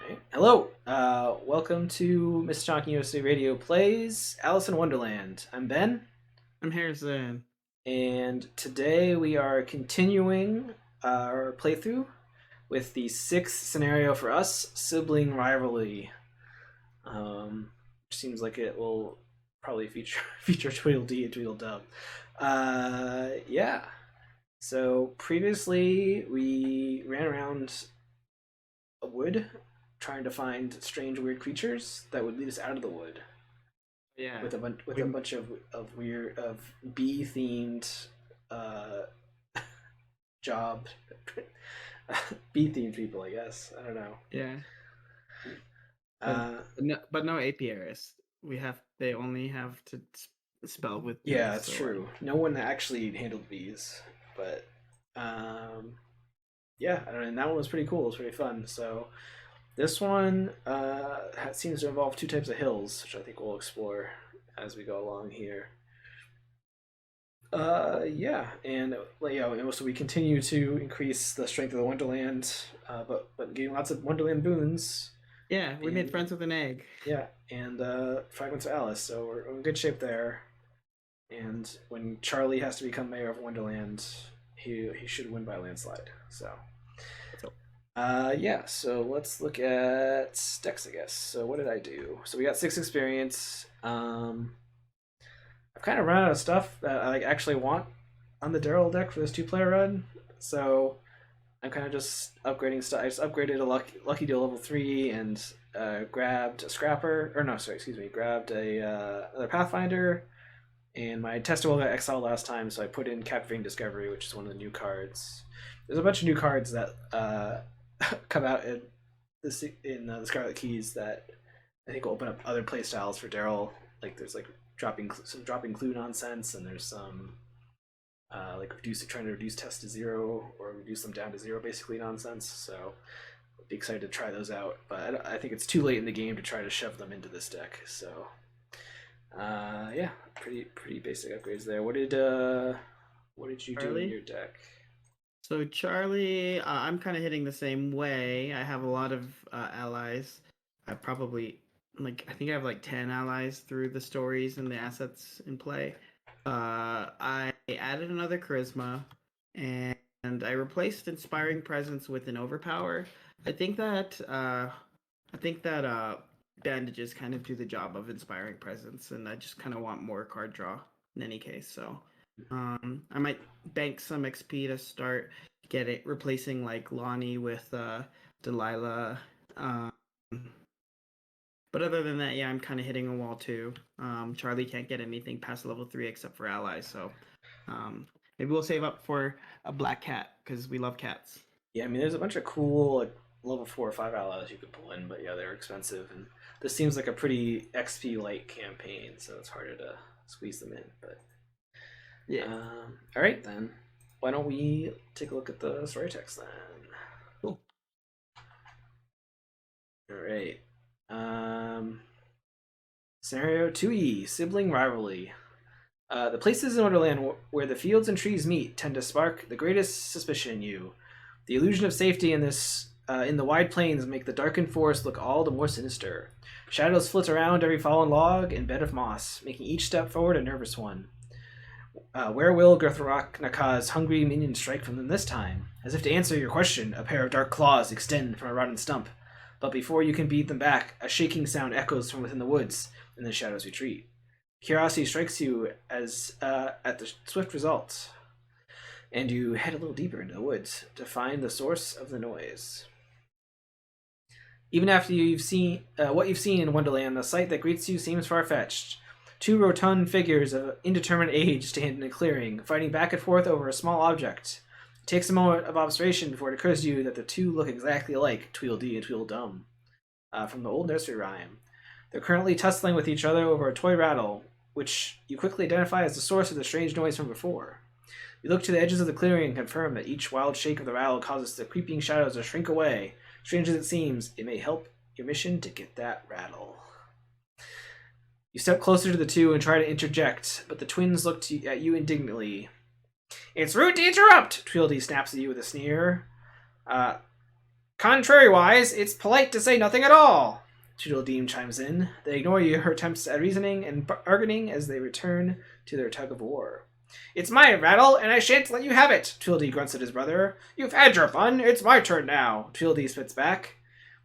Alright. Hello, welcome to Mr. Talking USA Radio Plays Alice in Wonderland. I'm Ben, I'm Harrison. and today we are continuing our playthrough with the sixth scenario for us, Sibling Rivalry. Which seems like it will probably feature Tweedledee and Tweedledum. Yeah. So previously we ran around a wood trying to find strange, weird creatures that would lead us out of the wood Yeah, with a we bunch of weird bee themed uh, job bee themed people. I guess I don't know. yeah, but Uh, but no apiaries. They only have to spell with yeah, bees. it's So true. No one actually handled bees, but um, yeah, I don't know. And that one was pretty cool. It was pretty fun. So this one seems to involve two types of hills, which I think we'll explore as we go along here. Yeah, and so we continue to increase the strength of the Wonderland, but getting lots of Wonderland boons, yeah, we made and friends with an egg. yeah, and fragments of Alice. So we're in good shape there. And when Charlie has to become mayor of Wonderland, he should win by a landslide. So So yeah, so let's look at decks, I guess. So what did I do? So we got 6 experience. I've kind of run out of stuff that I actually want on the Darrell deck for this 2 player run. So I'm kind of just upgrading stuff. I just upgraded a lucky deal level 3 and grabbed a scrapper. Or no, sorry, excuse me. Grabbed a another Pathfinder. And my tester got exiled last time, so I put in Captivating Discovery, which is one of the new cards. There's a bunch of new cards that come out in the Scarlet Keys that I think will open up other playstyles for Darrell. Like there's like dropping clue nonsense, and there's some trying to reduce tests to 0 or reduce them down to 0 basically nonsense. So I'd be excited to try those out, but I think it's too late in the game to try to shove them into this deck. So yeah, pretty basic upgrades there. What did you do in Charlie. your deck? So Charlie, I'm kind of hitting the same way. I have a lot of allies. I probably I think I have like 10 allies through the stories and the assets in play. I added another charisma, and I replaced inspiring presence with an overpower. I think that uh, I think that bandages kind of do the job of inspiring presence, and I just kind of want more card draw in any case. So I might bank some XP to start get it replacing like Lonnie with Delilah. Um, but other than that, yeah, I'm kind of hitting a wall too. Charlie can't get anything past level 3 except for allies, so um, maybe we'll save up for a black cat because we love cats. Yeah, I mean, there's a bunch of cool like level 4 or 5 allies you could pull in, but yeah, they're expensive, and this seems like a pretty XP light campaign, so it's harder to squeeze them in. But Yeah, all right then, why don't we take a look at the story text then? cool. All right. Um, Scenario 2E, Sibling Rivalry. The places in Wonderland where the fields and trees meet tend to spark the greatest suspicion in you. The illusion of safety in the wide plains make the darkened forest look all the more sinister. Shadows flit around every fallen log and bed of moss, making each step forward a nervous one. Where will Gurtharak Naka's hungry minions strike from them this time? As if to answer your question, a pair of dark claws extend from a rotten stump. But before you can beat them back, a shaking sound echoes from within the woods, and the shadows retreat. Curiosity strikes you as at the swift result, and you head a little deeper into the woods to find the source of the noise. Even after you've seen what you've seen in Wonderland, the sight that greets you seems far-fetched. 2 rotund figures of indeterminate age stand in a clearing, fighting back and forth over a small object. It takes a moment of observation before it occurs to you that the two look exactly like Tweedledee and Tweedledum from the old nursery rhyme. They're currently tussling with each other over a toy rattle, which you quickly identify as the source of the strange noise from before. You look to the edges of the clearing and confirm that each wild shake of the rattle causes the creeping shadows to shrink away. Strange as it seems, it may help your mission to get that rattle. You step closer to the two and try to interject, but the twins look at you indignantly. It's rude to interrupt! Tweedledee snaps at you with a sneer. Contrariwise, it's polite to say nothing at all. Tweedledee chimes in. They ignore your attempts at reasoning and bargaining as they return to their tug of war. It's my rattle, and I shan't let you have it, Tweedledee grunts at his brother. You've had your fun, it's my turn now, Tweedledee spits back.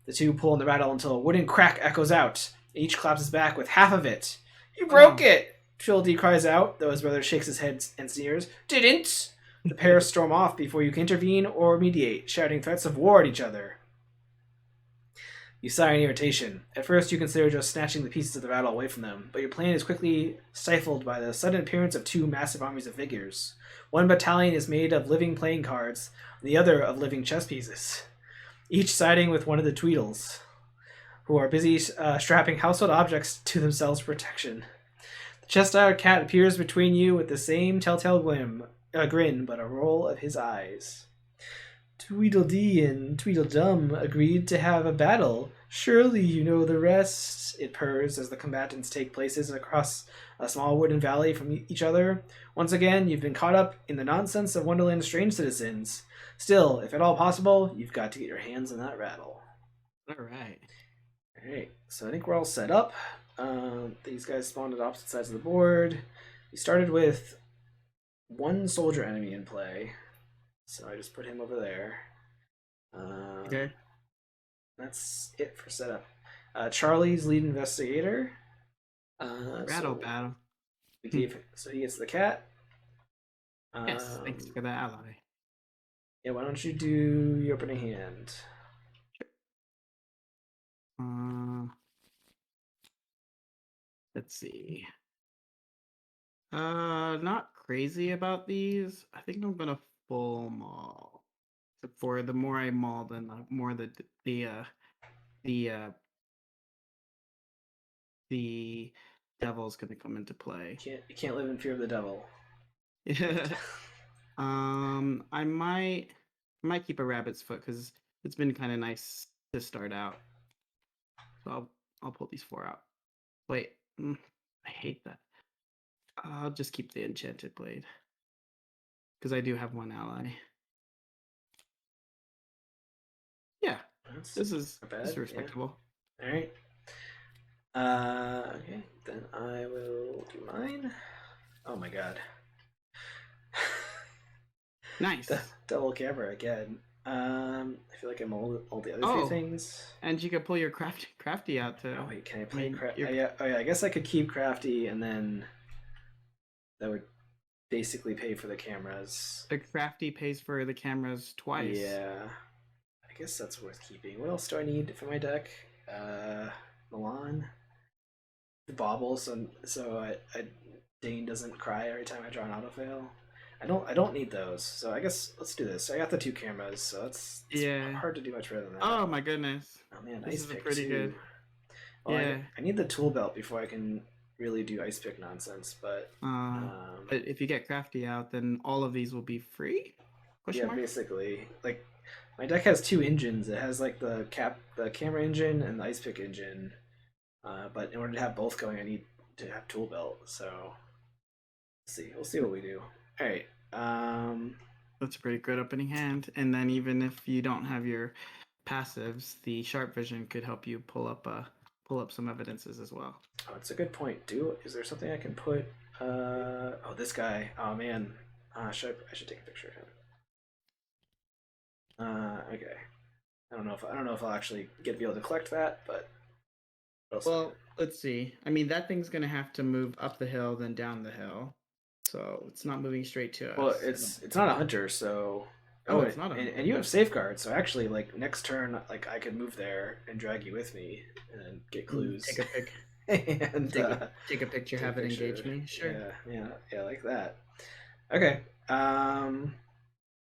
The two pull on the rattle until a wooden crack echoes out. Each claps his back with half of it. You broke it! Tweedledee cries out, though his brother shakes his head and sneers. Didn't! The pair storm off before you can intervene or mediate, shouting threats of war at each other. You sigh in irritation. At first, you consider just snatching the pieces of the rattle away from them, but your plan is quickly stifled by the sudden appearance of two massive armies of figures. One battalion is made of living playing cards, the other of living chess pieces, each siding with one of the Tweedles, who are busy strapping household objects to themselves for protection. The chest-eyed cat appears between you with the same telltale grin, but a roll of his eyes. Tweedledee and Tweedledum agreed to have a battle. Surely you know the rest, it purrs as the combatants take places across a small wooden valley from each other. Once again, you've been caught up in the nonsense of Wonderland's strange citizens. Still, if at all possible, you've got to get your hands on that rattle. Alright. Alright, so I think we're all set up. These guys spawned at opposite sides of the board. We started with one soldier enemy in play. So I just put him over there. Okay. That's it for setup. Charlie's lead investigator. Rattle battle. So he gets the cat. Yes, thanks for the ally. Yeah, why don't you do your opening hand? Let's see. Not crazy about these. I think I'm gonna full maul. Except for the more I maul, then the more the devil's gonna come into play. You can't live in fear of the devil. I might keep a rabbit's foot because it's been kind of nice to start out. So I'll pull these four out. Wait, I hate that. I'll just keep the enchanted blade because I do have one ally. Yeah, this is respectable. Yeah. All right. Okay, then I will do mine. Oh my god. Nice. Double camera again. I feel like I'm all the other three things. And you could pull your crafty out too. Oh wait, can I play crafty? Oh yeah, I guess I could keep crafty and then that would basically pay for the cameras. The crafty pays for the cameras twice. Yeah. I guess that's worth keeping. What else do I need for my deck? Milan. The baubles, so Dane doesn't cry every time I draw an autofail. I don't need those, so I guess let's do this. I got the two cameras, so it's hard to do much better than that. Oh my goodness. Oh man, this ice is pick pretty too. good. Well, yeah. I need the tool belt before I can really do ice pick nonsense, but if you get crafty out, then all of these will be free? Basically. Like my deck has two engines. It has like the camera engine and the ice pick engine. But in order to have both going, I need to have tool belt. So we'll see what we do. All right. That's a pretty good opening hand. And then even if you don't have your passives, the sharp vision could help you pull up some evidences as well. Oh, it's a good point. Is there something I can put? This guy. Oh man. I should take a picture of him. Okay. I don't know if I'll actually be able to collect that, but. Well, let's see. I mean, that thing's gonna have to move up the hill, then down the hill, so it's not moving straight to us. Well, it's not a hunter, so. It's not a hunter. And you have safeguard, so actually, like next turn, like I could move there and drag you with me and get clues. Take a pic. And take a picture. Have it engage me. Sure. Yeah, like that. Okay. All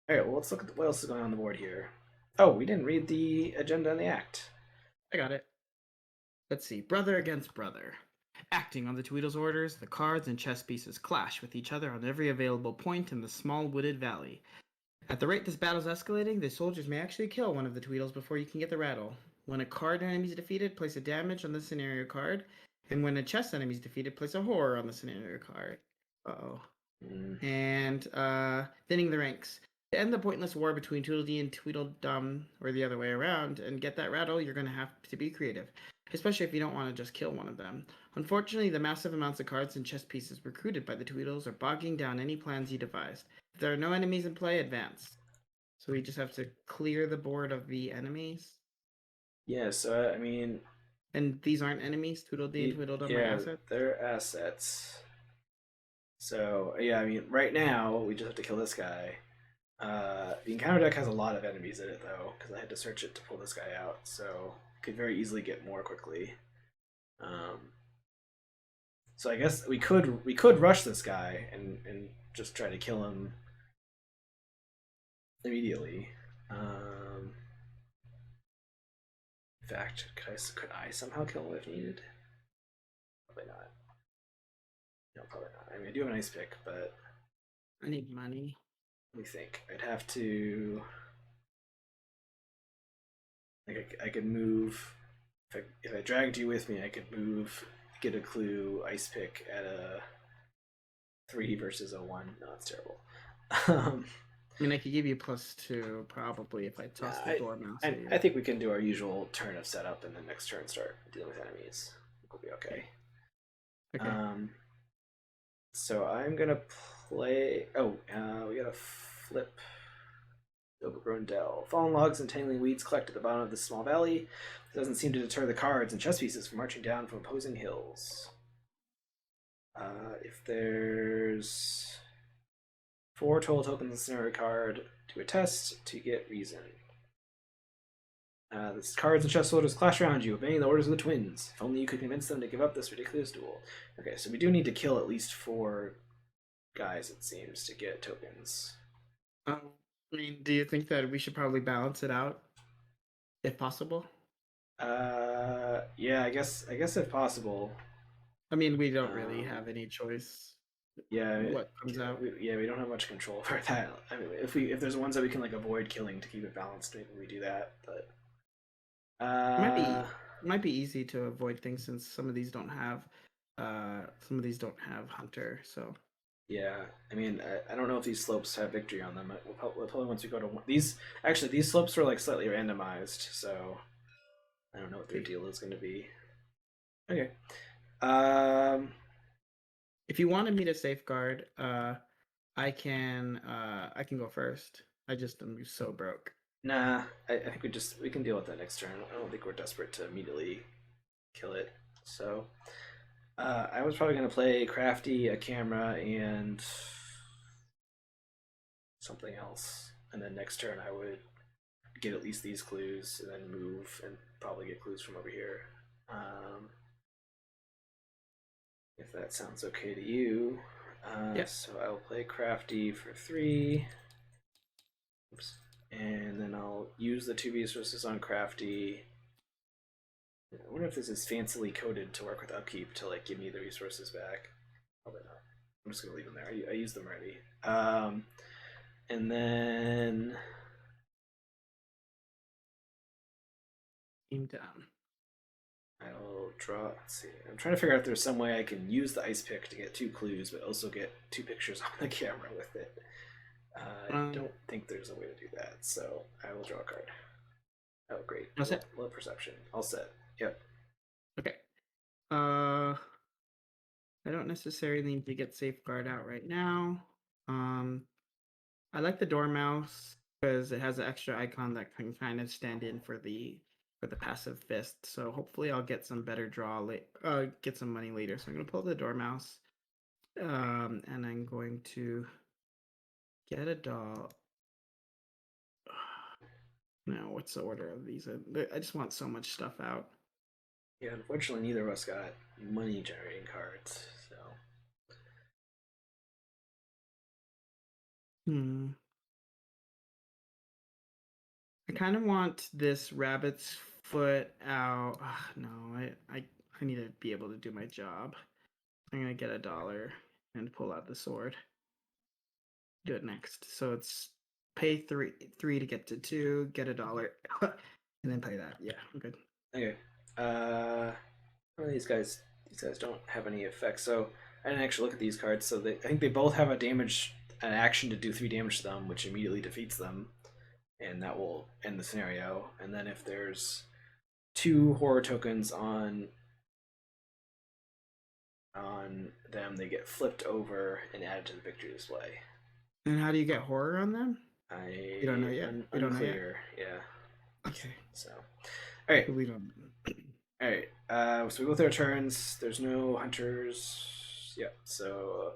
right. Well, let's look at what else is going on the board here. Oh, we didn't read the agenda and the act. I got it. Let's see. Brother against brother. Acting on the Tweedle's orders, the cards and chess pieces clash with each other on every available point in the small wooded valley. At the rate this battle's escalating, the soldiers may actually kill one of the Tweedles before you can get the rattle. When a card enemy is defeated, place a damage on the scenario card. And when a chess enemy is defeated, place a horror on the scenario card. Uh-oh. And thinning the ranks. To end the pointless war between Tweedledee and Tweedledum, or the other way around, and get that rattle, you're going to have to be creative, especially if you don't want to just kill one of them. Unfortunately, the massive amounts of cards and chess pieces recruited by the Tweedles are bogging down any plans you devised. If there are no enemies in play, advance. So we just have to clear the board of the enemies. Yeah, so I mean, And these aren't enemies. Tweedledee and Tweedledum are yeah, assets. they're assets. So yeah, I mean, right now we just have to kill this guy. The encounter deck has a lot of enemies in it though, because I had to search it to pull this guy out. So could very easily get more quickly. Um, so I guess we could rush this guy and just try to kill him immediately. In fact, could I somehow kill him if needed? Probably not. No, probably not. I mean, I do have an ice pick, but I need money. let me think. I'd have to. Like, I could move. If I dragged you with me, I could move, get a clue, ice pick at a 3 versus a 1. No, that's terrible. um, I mean, I could give you +2 probably if I toss the dormouse at you. I think we can do our usual turn of setup and then next turn start dealing with enemies. We'll be okay. Okay. So I'm gonna play. Oh, we gotta flip overgrown dell. Fallen logs and tangling weeds collect at the bottom of this small valley. It doesn't seem to deter the cards and chess pieces from marching down from opposing hills. If there's 4 total tokens in scenario card to a test to get reason. The cards and chess soldiers clash around you, obeying the orders of the twins. If only you could convince them to give up this ridiculous duel. Okay, so we do need to kill at least 4 guys, it seems, to get tokens. I mean, do you think that we should probably balance it out, if possible? Yeah, I guess if possible. I mean, we don't really have any choice. Yeah, what comes out? We don't have much control over that. I mean, if there's ones that we can like avoid killing to keep it balanced, maybe we do that. But might be easy to avoid things since some of these don't have hunter. So yeah, I mean, I don't know if these slopes have victory on them. We'll probably once we go to one, these slopes were like slightly randomized, so I don't know what their deal is going to be. Okay. If you wanted me to safeguard, I can go first. I just am so broke. Nah, I think we can deal with that next turn. I don't think we're desperate to immediately kill it. So I was probably gonna play Crafty, a camera, and something else. And then next turn I would get at least these clues and then move and probably get clues from over here. If that sounds okay to you. Yep. So I'll play Crafty for 3. Oops. And then I'll use the 2 resources on Crafty. I wonder if this is fancily coded to work with upkeep to like give me the resources back. Probably not. I'm just gonna leave them there. I used them already. And then Team down. I'll draw. Let's see. I'm trying to figure out if there's some way I can use the ice pick to get 2 clues, but also get 2 pictures on the camera with it. I don't think there's a way to do that, so I will draw a card. Oh, great. That's it. Low perception. All set. Yep. Okay. I don't necessarily need to get safeguard out right now. I like the dormouse because it has an extra icon that can kind of stand in for the passive fist. So hopefully I'll get some better draw get some money later. So I'm gonna pull the dormouse. And I'm going to get a doll. Now, what's the order of these? I just want so much stuff out. Yeah, unfortunately, neither of us got money generating cards, so. I kind of want this rabbit's foot out. No, I need to be able to do my job. I'm gonna get $1 and pull out the sword. Do it next. So it's pay three to get to 2, get $1, and then play that. Yeah, I'm good. Okay. Well, these guys don't have any effects. So I didn't actually look at these cards. So I think they both have a damage an action to do 3 damage to them, which immediately defeats them, and that will end the scenario. And then if there's 2 horror tokens on them, they get flipped over and added to the victory display. And how do you get horror on them? You don't know yet. We don't know yet. Yeah. Okay. So, all right. We don't. All right. So we go through our turns. There's no hunters. Yep. So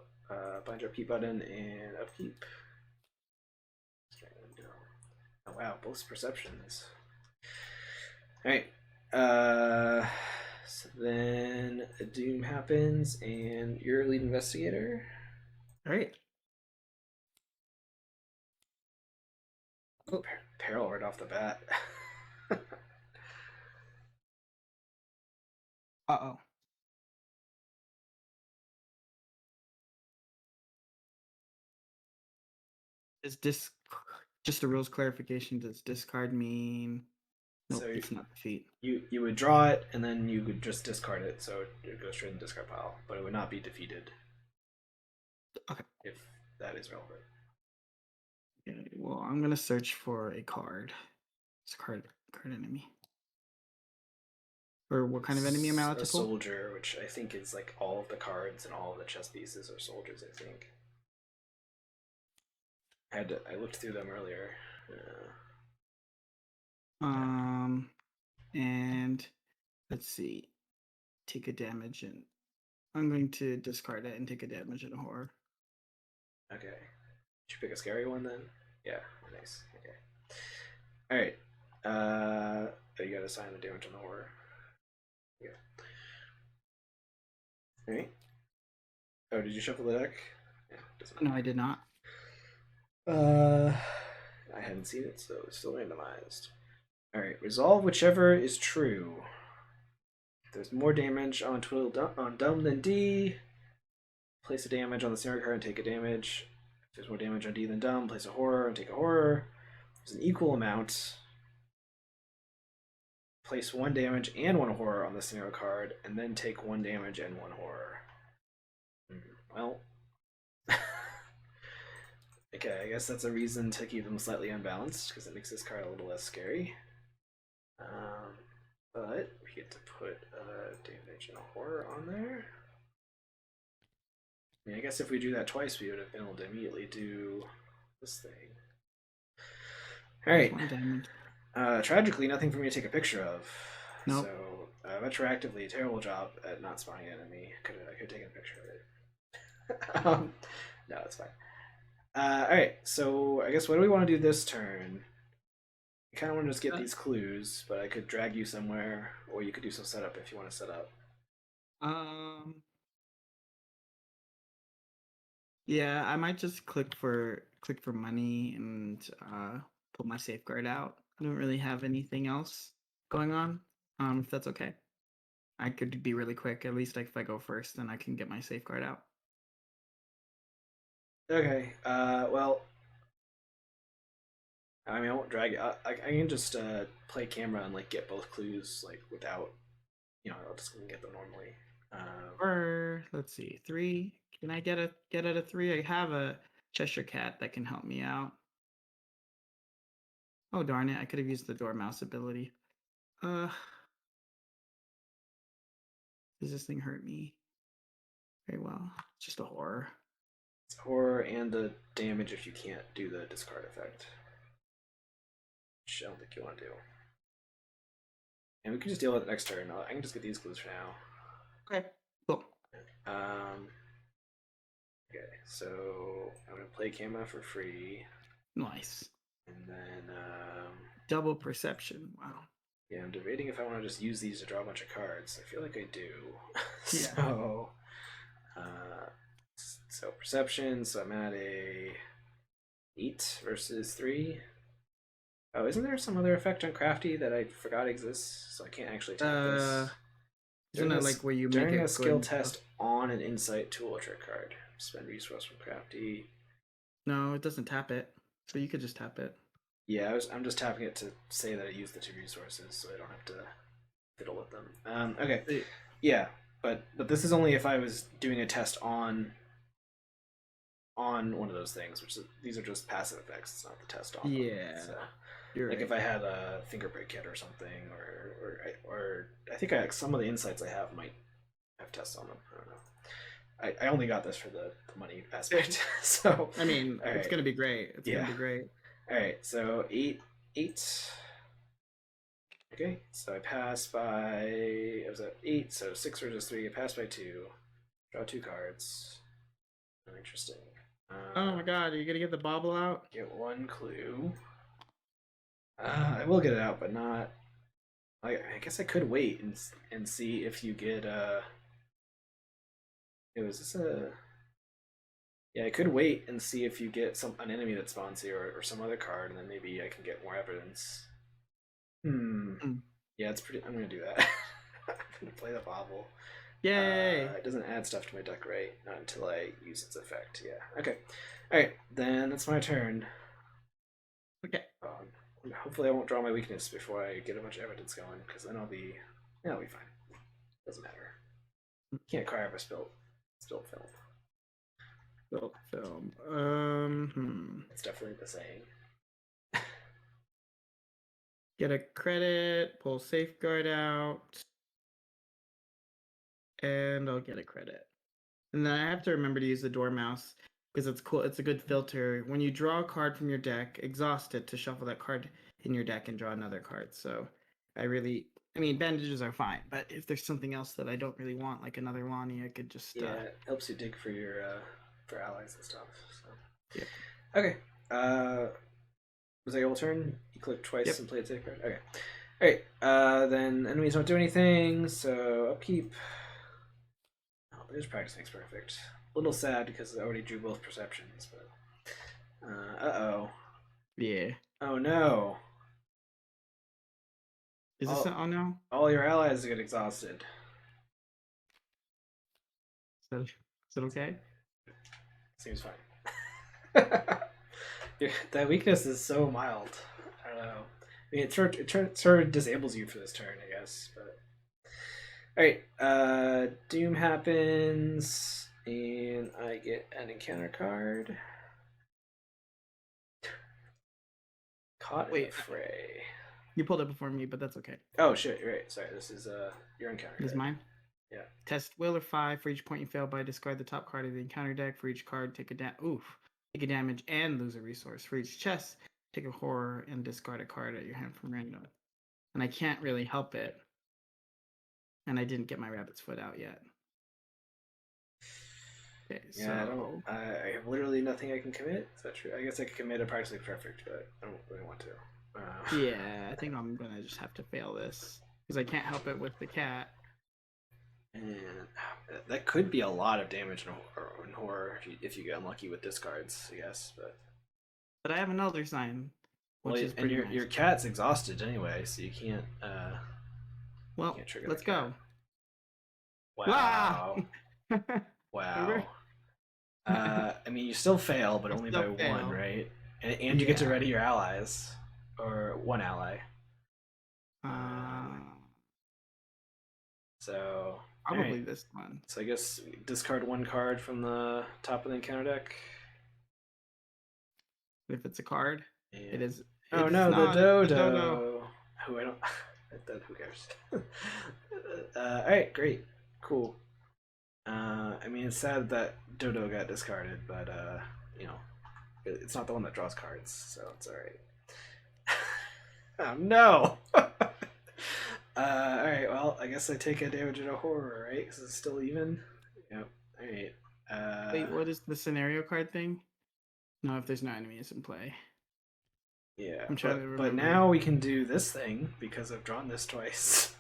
bind your upkeep button and upkeep. Oh wow, both perceptions. All right. So then a doom happens, and you're lead investigator. All right. Oh, peril right off the bat. Uh-oh. Is just a rules clarification? Does discard mean? Nope, So it's not defeat. You would draw it, and then you could just discard it, so it goes straight in the discard pile. But it would not be defeated. Okay. If that is relevant. Okay, well, I'm gonna search for a card. It's a card enemy. Or what kind of enemy am I allowed to pull? A soldier, which I think is like all of the cards and all of the chess pieces are soldiers, I think. I looked through them earlier. And let's see. Take a damage, and I'm going to discard it and take a damage in a horror. Okay. Should you pick a scary one then? Yeah, nice. Okay. Alright. You gotta assign the damage on the horror. Yeah. Alright. Oh, did you shuffle the deck? Yeah, doesn't matter. No, I did not. I hadn't seen it, so it's still randomized. Alright, resolve whichever is true. If there's more damage on dumb than D, place a damage on the scenario card and take a damage. If there's more damage on D than dumb, place a horror and take a horror. If there's an equal amount, place 1 damage and 1 horror on the scenario card, and then take 1 damage and 1 horror. Well, okay, I guess that's a reason to keep them slightly unbalanced, because it makes this card a little less scary. But we get to put damage and a horror on there. I mean, I guess if we do that twice, we would have been able to immediately do this thing. Alright. Tragically, nothing for me to take a picture of. Nope. So, retroactively, terrible job at not spawning an enemy. I could have taken a picture of it. No, it's fine. Alright, so I guess what do we want to do this turn? I kind of want to just get these clues, but I could drag you somewhere, or you could do some setup if you want to set up. Yeah, I might just click for money and pull my safeguard out. I don't really have anything else going on. If that's okay, I could be really quick. At least if I go first, then I can get my safeguard out. Okay. Well, I mean, I won't drag it. I can just play camera and like get both clues like without, I'll just get them normally. Or let's see, 3. Can I get at a 3? I have a Cheshire Cat that can help me out. Oh darn it! I could have used the Dormouse ability. Does this thing hurt me? Very well. It's just a horror. It's horror and the damage if you can't do the discard effect. Which I don't think you want to do. And we can just deal with it next turn. I can just get these clues for now. Okay, cool. Okay, so I'm gonna play Kama for free. Nice. And then double perception. Wow. Yeah, I'm debating if I want to just use these to draw a bunch of cards. I feel like I do. Yeah. So perception. So I'm at a 8 versus 3. Oh, isn't there some other effect on Crafty that I forgot exists? So I can't actually tap this. Isn't it like where you during make a skill test on an insight tool or trick card? Spend resource from Crafty. No, it doesn't tap it. So you could just tap it. Yeah, I'm just tapping it to say that I used the 2 resources, so I don't have to fiddle with them. Okay. Yeah, but this is only if I was doing a test on on one of those things, which is, these are just passive effects. It's not the test on them. Yeah, So, you're like right. if I had a fingerprint kit or something, or I think some of the insights I have might have tests on them. I don't know. I only got this for the money aspect. So, I mean, all it's right, gonna be great. It's gonna yeah, be great. all right. So eight. Okay, so I passed by. I was at 8, so 6 versus 3. I passed by 2. Draw 2 cards. Oh, interesting. Oh my god, are you gonna get the bobble out? Get 1 clue. I will get it out, but not. I guess I could wait and see if you get. Was this a? Yeah, I could wait and see if you get an enemy that spawns here or some other card, and then maybe I can get more evidence. Mm. Yeah, it's pretty. I'm gonna do that. I'm gonna play the bobble. Yay! It doesn't add stuff to my deck, right? Not until I use its effect. Yeah. Okay. All right. Then that's my turn. Okay. Hopefully, I won't draw my weakness before I get a bunch of evidence going, because then I'll be fine. Doesn't matter. Can't cry over spilled film. Film. It's definitely the saying. Get a credit. Pull safeguard out, and I'll get a credit. And then I have to remember to use the Dormouse because it's cool. It's a good filter. When you draw a card from your deck, exhaust it to shuffle that card in your deck and draw another card. So I mean, bandages are fine, but if there's something else that I don't really want, like another Lonnie, I could just Yeah, it helps you dig for your for allies and stuff. So. Yep. Okay. Was that your turn? You click twice Yep. and play a safe card. Okay. All right. Then enemies don't do anything. So upkeep. Oh, there's practice makes perfect. A little sad because I already drew both perceptions, but. Uh-oh. Yeah. Oh no. Is this an oh no? All your allies get exhausted. Is that okay? Seems fine. That weakness is so mild. I don't know. I mean, it sort of disables you for this turn, I guess. But all right, Doom happens, and I get an encounter card. Caught in the fray. You pulled it before me, but that's okay. Oh shit! You're right. Sorry, this is your encounter. This is mine. Yeah. Test will or 5 for each point you fail by. Discard the top card of the encounter deck. For each card, take a damage and lose a resource. For each chest, take a horror and discard a card at your hand from random. And I can't really help it. And I didn't get my rabbit's foot out yet. Okay, Yeah, so I have literally nothing I can commit. Is that true? I guess I could commit a practically perfect, but I don't really want to. yeah, I think I'm gonna just have to fail this because I can't help it with the cat. And that could be a lot of damage in horror if you get unlucky with discards, I guess. But I have an elder sign, which is and pretty nice. Your cat's exhausted anyway, so you can't. Well, can't trigger let's the cat. go. Wow! Wow! Wow! I mean, you still fail, but only by fail. 1, right? And you get to ready your allies, or 1 ally. So probably this one. So I guess discard 1 card from the top of the encounter deck. If it's a card, it is. Oh no, the dodo. Who I don't. Who cares? All right, great, cool. I mean, it's sad that dodo got discarded, but you know, it's not the one that draws cards, so it's all right. Oh no. All right, well, I guess I take a damage and a horror, right? Because it's still even. Yep. All right. Wait, what is the scenario card thing? No, if there's no enemies in play. Yeah, I'm trying to remember. But now we can do this thing because I've drawn this twice.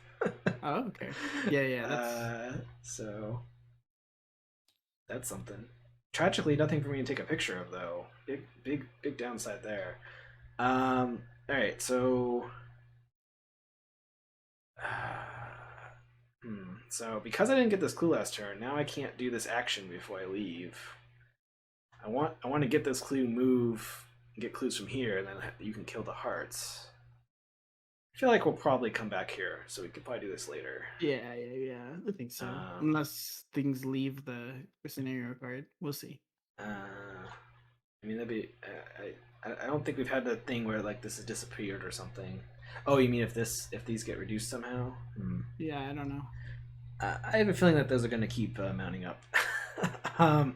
Oh, okay. Yeah. So that's something. Tragically, nothing for me to take a picture of though. Big downside there. All right, so. So because I didn't get this clue last turn, now I can't do this action before I leave. I want to get this clue, move, and get clues from here, and then you can kill the hearts. I feel like we'll probably come back here, so we could probably do this later. Yeah. I think so. Unless things leave the scenario card, we'll see. I mean, that'd be. I don't think we've had a thing where like this has disappeared or something. Oh, you mean if these get reduced somehow? Yeah, I don't know. I have a feeling that those are going to keep mounting up. All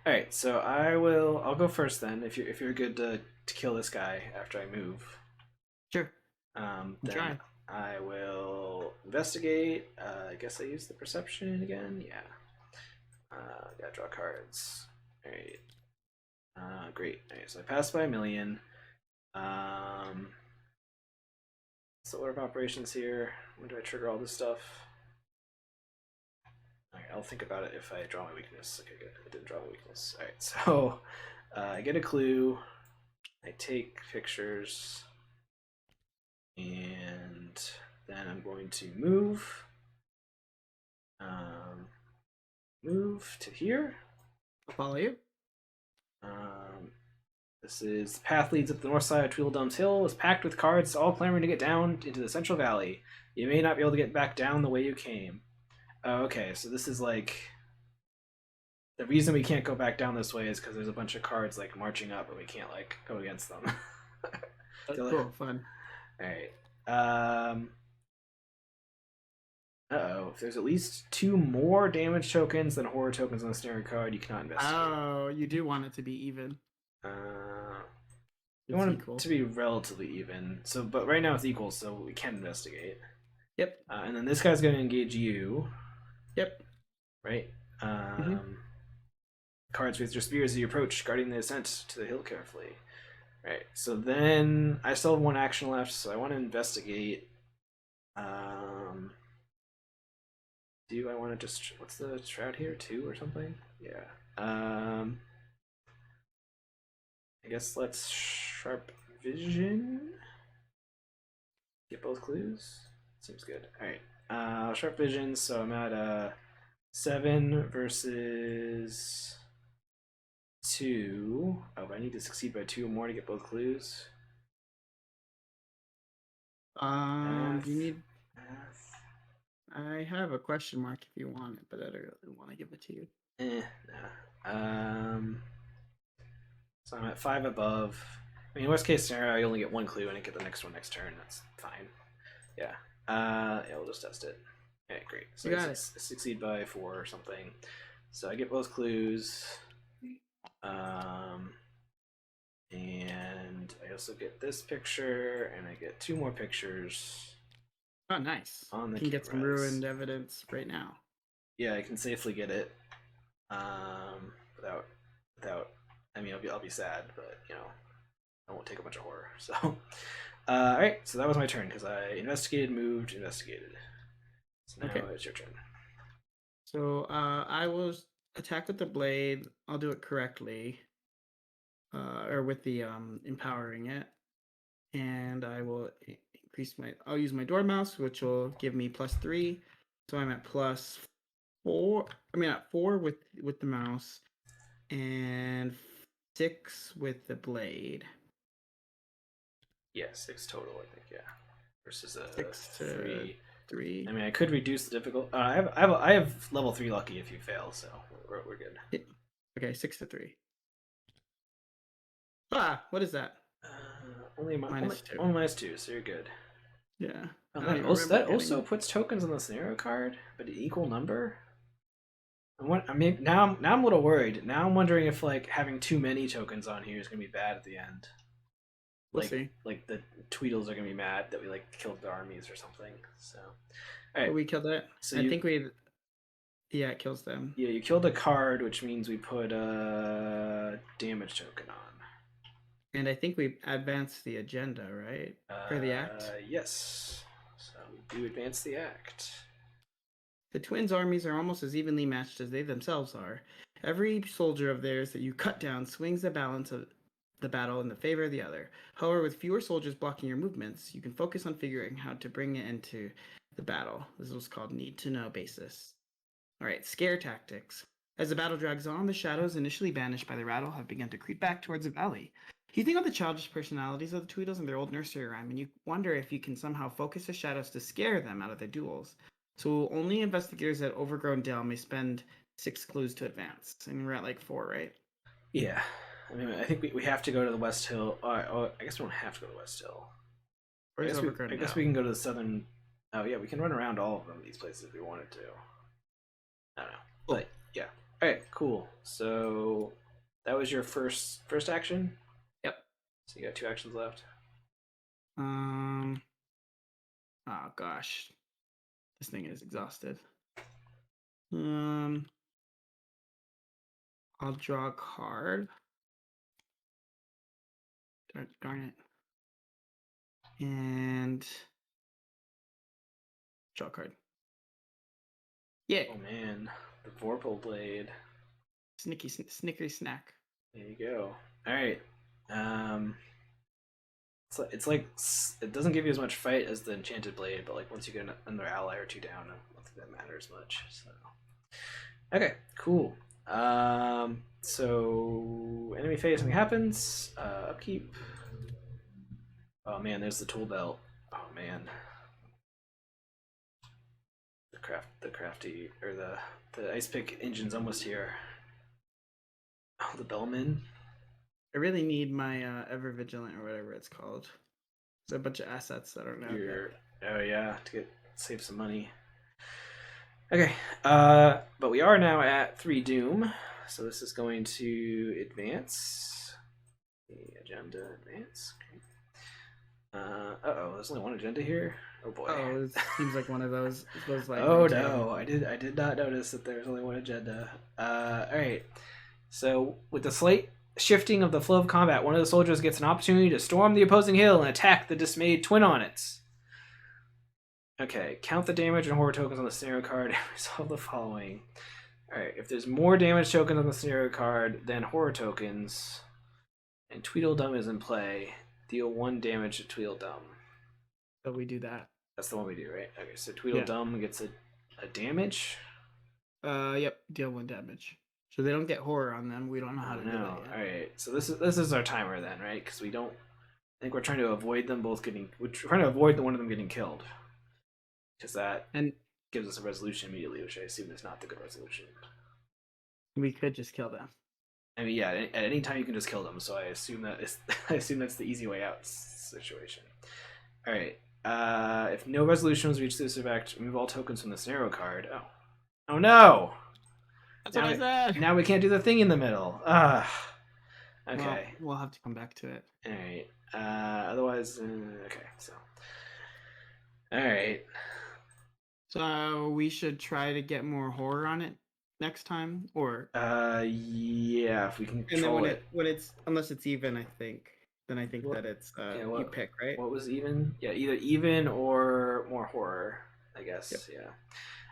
right, so I'll go first then. If you're good to kill this guy after I move, Sure. then Try. I will investigate. I guess I use the perception again. Yeah. Gotta draw cards. All right. Great. All right, so I passed by a million. So order of operations here. When do I trigger all this stuff? Alright, I'll think about it if I draw my weakness. Okay, good. I didn't draw my weakness. Alright, so I get a clue. I take pictures. And then I'm going to move. Move to here. I'll follow you. This is the path leads up the north side of Tweedledom's Hill. Is packed with cards, all clamoring to get down into the Central Valley. You may not be able to get back down the way you came. Oh, okay, so this is like the reason we can't go back down this way is because there's a bunch of cards like marching up, and we can't like go against them. Cool, fun. All right. Uh-oh. If there's at least 2 more damage tokens than horror tokens on the snare card, you cannot investigate. Oh, you do want it to be even. You want it to be relatively even. So, but right now it's equal, so we can investigate. Yep. And then this guy's going to engage you. Yep. Right. Cards with your spears as you approach, guarding the ascent to the hill carefully. Right. So then I still have 1 action left, so I want to investigate. Do I want to just what's the shroud here? 2 or something? Yeah. I guess let's sharp vision. Get both clues. Seems good. All right. Sharp vision. So I'm at 7 versus 2. Oh, but I need to succeed by 2 or more to get both clues. Do you need? Math. I have a question mark if you want it, but I don't really want to give it to you. Nah. So I'm at 5 above. I mean, worst case scenario, I only get 1 clue and I get the next one next turn. That's fine. Yeah. Yeah, we'll just test it. Okay, great. So You got I succeed by 4 or something. So I get both clues. And I also get this picture, and I get 2 more pictures. Oh, nice. On the you can get some ruined evidence right now. Yeah, I can safely get it. Without. I mean, I'll be sad, but you know, I won't take a bunch of horror. So, all right. So that was my turn because I investigated, moved, investigated. So now it's your turn. So I will attack with the blade. I'll do it correctly, or with the empowering it, and I will increase my. I'll use my Dormouse, which will give me +3. So I'm at +4. I mean at 4 with the mouse, and 6 with the blade. Yeah, 6 total, I think. Yeah, versus a 6 to 3. I mean, I could reduce the difficult. I have level 3 lucky if you fail, so we're good. Okay, 6 to 3. Ah, what is that? Only -2. Only -2, so you're good. Yeah. That also puts tokens on the scenario card, but an equal number. I mean, now I'm a little worried. Now I'm wondering if like having too many tokens on here is gonna be bad at the end. We'll see. Like the Tweedles are gonna be mad that we like killed the armies or something. So, all right, we killed it. So I think we. Yeah, it kills them. Yeah, you killed a card, which means we put a damage token on. And I think we advanced the agenda, right? For the act? Yes. So we do advance the act. The twins' armies are almost as evenly matched as they themselves are. Every soldier of theirs that you cut down swings the balance of the battle in the favor of the other. However, with fewer soldiers blocking your movements, you can focus on figuring how to bring it into the battle. This was called need to know basis. Alright, scare tactics. As the battle drags on, the shadows initially banished by the rattle have begun to creep back towards the valley. You think of the childish personalities of the Tweedles and their old nursery rhyme, and you wonder if you can somehow focus the shadows to scare them out of their duels. So only investigators at Overgrown Dell may spend 6 clues to advance. And we're at like 4, right? Yeah. I mean, I think we have to go to the West Hill. Oh, I guess we don't have to go to the West Hill. Where's Overgrown I guess now? we can go to the southern. Oh yeah, we can run around all of them. These places if we wanted to. I don't know, Cool. but yeah. All right, cool. So that was your first action. Yep. So you got 2 actions left. Oh gosh, this thing is exhausted. I'll draw a card. Darn it. And draw a card. Yeah. Oh man, the Vorpal Blade. Snickery snack. There you go. All right. It's like it doesn't give you as much fight as the Enchanted Blade, but like once you get another ally or 2 down, I don't think that matters much. So okay, cool. So enemy phase, something happens. Upkeep. Oh man, there's the tool belt. Oh man, the crafty or the ice pick engine's almost here. Oh, the Bellman. I really need my Ever Vigilant or whatever it's called. There's a bunch of assets that are not yet. Oh yeah, to save some money. Okay, but we are now at 3 Doom, so this is going to advance. The agenda advance. Okay. Uh-oh, there's only 1 agenda here. Oh boy. Oh, it seems like one of those like. Oh no, I did not notice that there's only 1 agenda. All right. So with the slight shifting of the flow of combat, one of the soldiers gets an opportunity to storm the opposing hill and attack the dismayed twin on it. Okay, count the damage and horror tokens on the scenario card and resolve the following. Alright, if there's more damage tokens on the scenario card than horror tokens, and Tweedledum is in play, deal 1 damage to Tweedledum. So we do that. That's the one we do, right? Okay, so Tweedledum gets a damage? Yep, deal 1 damage. So they don't get horror on them. We don't know how to do that yet. Alright, so this is our timer then, right? Because we don't... I think we're trying to avoid them both getting... We're trying to avoid one of them getting killed. Because that gives us a resolution immediately, which I assume is not the good resolution. We could just kill them. I mean, yeah, at any time you can just kill them, so I assume that's the easy way out situation. All right. If no resolution was reached through this effect, remove all tokens from the scenario card. Oh no! That's what I said. Now we can't do the thing in the middle. Okay. Well, we'll have to come back to it. All right. Otherwise, okay. So. All right. So we should try to get more horror on it next time, or yeah, if we can control and then when it's unless it's even, I think that it's you pick, right? What was even? Yeah, either even or more horror, I guess. Yep. Yeah.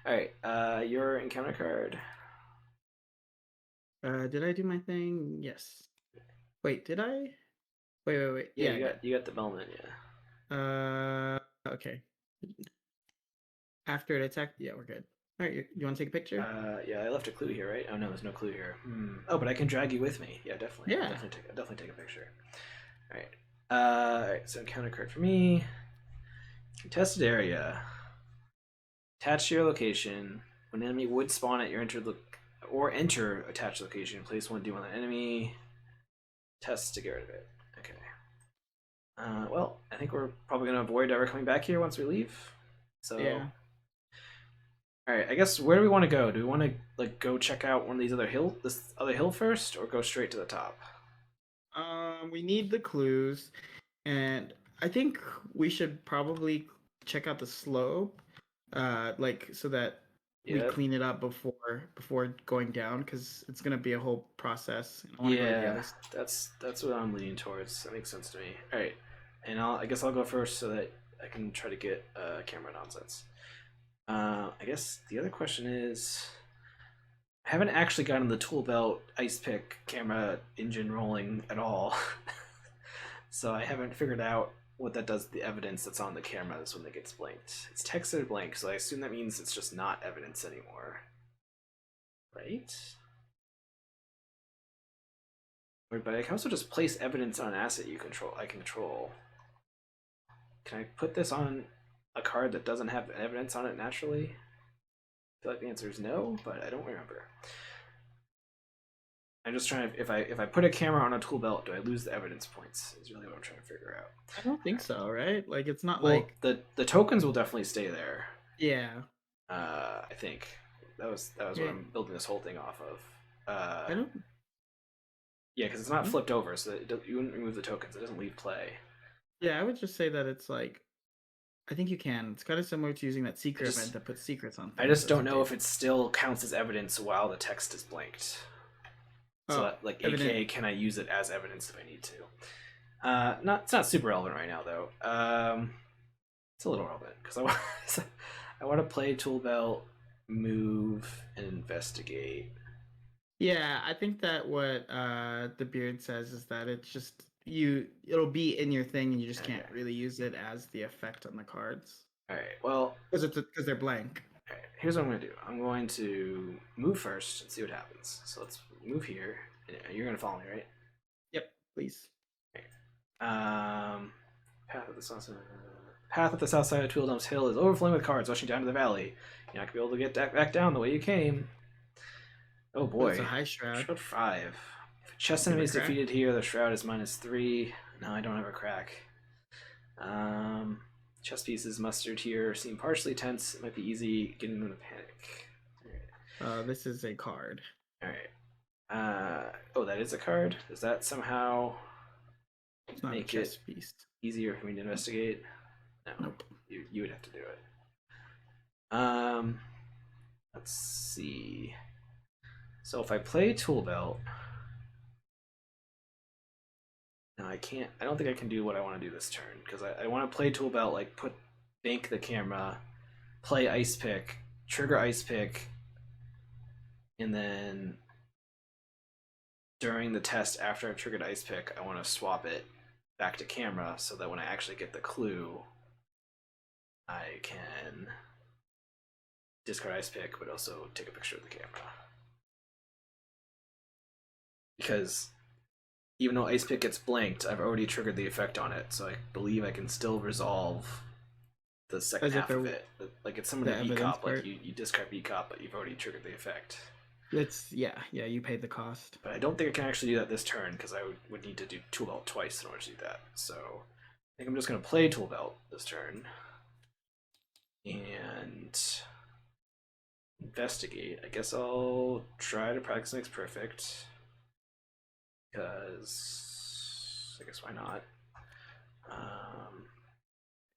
All right. Your encounter card. Did I do my thing? Yes. Wait, did I? Wait. Yeah, you got the Bellman. Yeah. Okay. After it attacked, yeah, we're good. All right, you want to take a picture? Yeah, I left a clue here, right? Oh no, there's no clue here. Oh, but I can drag you with me. Yeah, definitely. Yeah, I'll definitely take a picture. All right. All right. So encounter card for me. Contested area. Attached to your location. When an enemy would spawn at your enter attached location, place 1 doom on the enemy. Test to get rid of it. Okay. Well, I think we're probably gonna avoid ever coming back here once we leave. So yeah. All right, I guess where do we want to go? Do we want to like go check out this other hill first, or go straight to the top? We need the clues, and I think we should probably check out the slope, like so that we clean it up before going down, because it's gonna be a whole process. Yeah, that's what I'm leaning towards. That makes sense to me. All right, and I guess I'll go first so that I can try to get camera nonsense. I guess the other question is, I haven't actually gotten the tool belt ice pick camera engine rolling at all. So I haven't figured out what that does to the evidence that's on the cameras when they get blanked. It's texted blank, so I assume that means it's just not evidence anymore. Right? But I can also just place evidence on an asset I control. Can I put this on a card that doesn't have evidence on it naturally? I feel like the answer is no, but I don't remember. I'm just trying to, if I put a camera on a tool belt, do I lose the evidence points? Is really what I'm trying to figure out. I don't think so, right? Like it's not Well, like the tokens will definitely stay there. yeah. I think that was what Yeah. I'm building this whole thing off of. I don't Yeah, because it's not hmm? flipped over, so you wouldn't remove the tokens. It doesn't leave play. Yeah, I would just say that it's like I think you can. It's kind of similar to using that I secret event just that puts secrets on I things just as don't a know if table. it still counts as evidence while the text is blanked. So Oh, that, like, evident. AKA, can I use it as evidence if I need to? Not it's not super relevant right now though. It's a little relevant because I want to play tool belt, move, and investigate. Yeah, I think that what the beard says is that it's just it'll be in your thing and you just can't Okay. really use it as the effect on the cards All right. Well, because they're blank. all right. Here's what I'm gonna do. I'm going to move first and see what happens. So let's move here. You're gonna follow me, right? Yep, please. Um, path of the south side. Path at the south side of Tweedledum's Hill is overflowing with cards rushing down to the valley. You're not gonna be able to get back down the way you came. Oh Oh, it's a boy. high shroud. Shroud 5. If a chess You have enemy a is crack. defeated here, the shroud is -3. No, I don't have a crack. Um, chess pieces mustered here seem partially tense. It might be easy getting them to panic. This is a card. Alright. Oh, that is a card? Does that somehow It's not a make chess it piece. easier for me to investigate? No. Nope. You would have to do it. Um, let's see. So if I play Tool Belt, no, I can't. I don't think I can do what I want to do this turn because I want to play Tool Belt, like bank the camera, play Ice Pick, trigger Ice Pick, and then during the test after I've triggered Ice Pick, I want to swap it back to camera so that when I actually get the clue, I can discard Ice Pick, but also take a picture of the camera. Because even though Ice Pick gets blanked, I've already triggered the effect on it, so I believe I can still resolve the second As if half of it it. Like it's similar the to evidence VCOP, like part. you discard VCOP, but you've already triggered the effect. It's yeah. You paid the cost. But I don't think I can actually do that this turn because I would need to do Tool Belt twice in order to do that. So I think I'm just going to play Tool Belt this turn and investigate. I guess I'll try to practice makes perfect because I guess why not?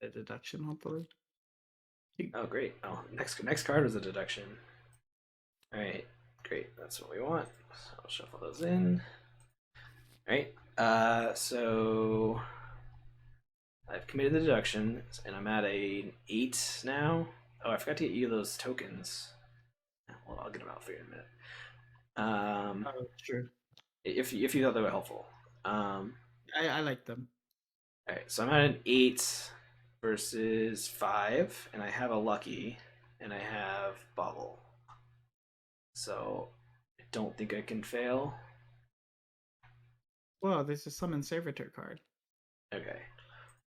A deduction, hopefully. Oh, great. Oh, next card was a deduction. All right, great. That's what we want. So I'll shuffle those in. All right. So I've committed the deduction, and I'm at an 8 now. Oh, I forgot to get you those tokens. Well, I'll get them out for you in a minute. Oh, true. If you thought they were helpful. I like them. All right, so I'm at an 8 versus 5, and I have a lucky, and I have bobble. So I don't think I can fail. Well, there's a summon servitor card. Okay.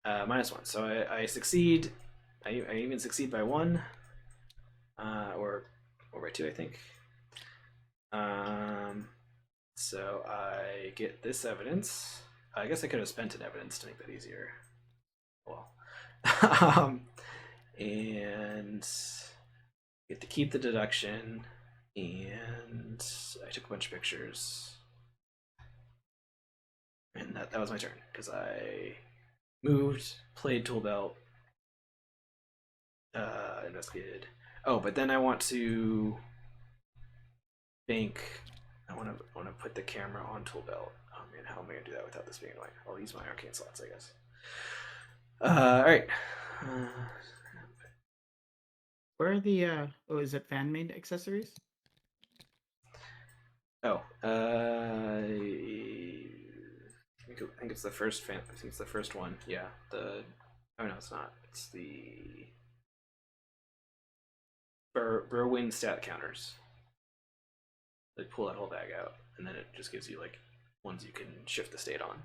-1. So I succeed. I even succeed by 1. Or by 2, I think. So I get this evidence. I guess I could have spent an evidence to make that easier. Well. And get to keep the deduction. And I took a bunch of pictures. And that was my turn because I moved, played Tool Belt, investigated. Oh, but then I want to bank. I want to put the camera on Tool Belt. Oh man, how am I gonna do that without this being annoying? I'll use my arcane slots, I guess. All right. Where are the oh, is it fan made accessories? Oh, I think it's the first fan. I think it's the first one. Yeah. Oh no, it's not. It's the Berwyn stat counters. They pull that whole bag out, and then it just gives you like ones you can shift the state on.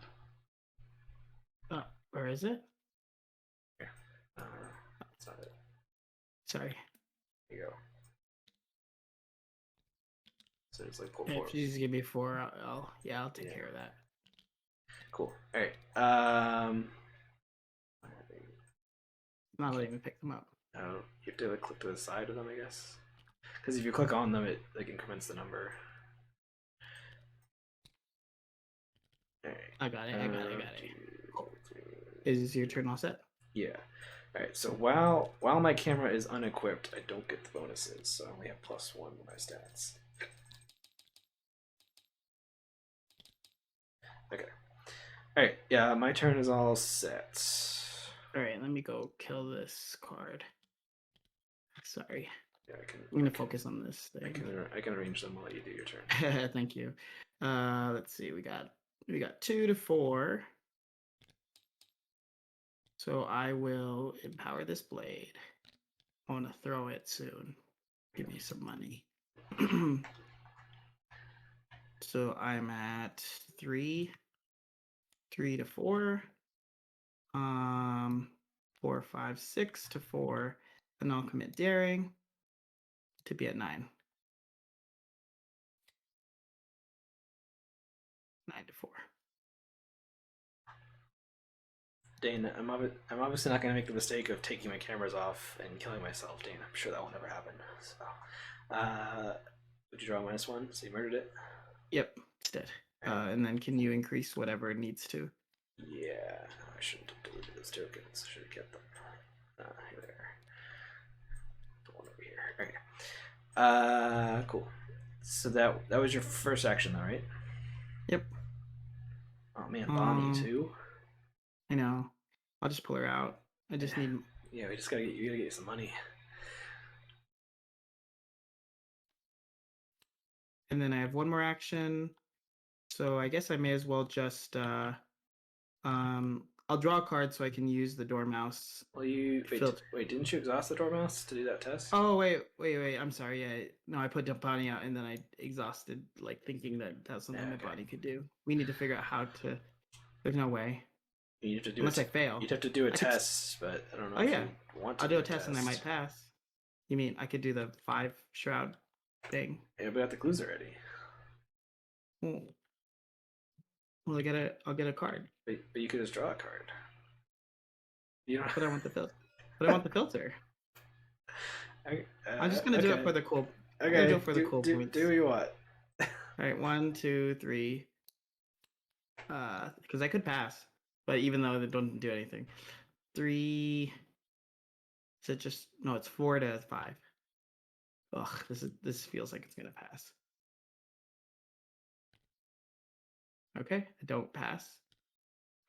Where is it? Here. That's not it. Sorry. Here you go. So it's like pull Yeah, four. if you just give me 4, I'll take Yeah. care of that. Cool. All right. Not letting me pick them up. You have to like, click to the side of them, I guess. Because if you click on them, it like increments the number. All right. I got it. I got it. Is your turn all set? Yeah. All right. So while my camera is unequipped, I don't get the bonuses, so I only have +1 with my stats. Okay. All right. Yeah, my turn is all set. All right, let me go kill this card. Sorry. Yeah, I'm gonna focus on this thing. I can arrange them while you do your turn. Thank you. Let's see. We got 2 to 4. So I will empower this blade. I want to throw it soon. Give me some money. So I'm at 3 to 4. 4, 5, 6 to 4. And I'll commit daring to be at 9. 9 to 4. Dane, I'm obviously not going to make the mistake of taking my cameras off and killing myself, Dane. I'm sure that will never happen. So, would you draw -1? So you murdered it? Yep, it's dead. And then can you increase whatever it needs to? Yeah, I shouldn't have deleted those tokens. I should have kept them. Here they are. The one over here. Okay. Cool. So that was your first action, though, right? Yep. Oh man, Bonnie too. I know. I'll just pull her out. I just need. Yeah, we just gotta get you some money. And then I have one more action, so I guess I may as well just I'll draw a card so I can use the Dormouse. Well, wait, didn't you exhaust the Dormouse to do that test? Oh wait. I'm sorry. Yeah, no, I put Bonnie out and then I exhausted, like thinking that that's something my body could do. We need to figure out how to. There's no way. You have to do unless I fail. You'd have to do a test, but I don't know. Oh if yeah, you want to I'll do a test and I might pass. You mean I could do the 5 shroud thing? Yeah, we got the clues already. Well, I'll get a card. But you could just draw a card. You know. But I want the filter. But I want the filter. I'm just gonna do it for the cool. Okay. Do it for the cool points. Do what you want. All right, 1, 2, 3. Because I could pass, but even though they don't do anything, 3. Is it just no? It's 4 to 5. Ugh, this feels like it's gonna pass. Okay, I don't pass.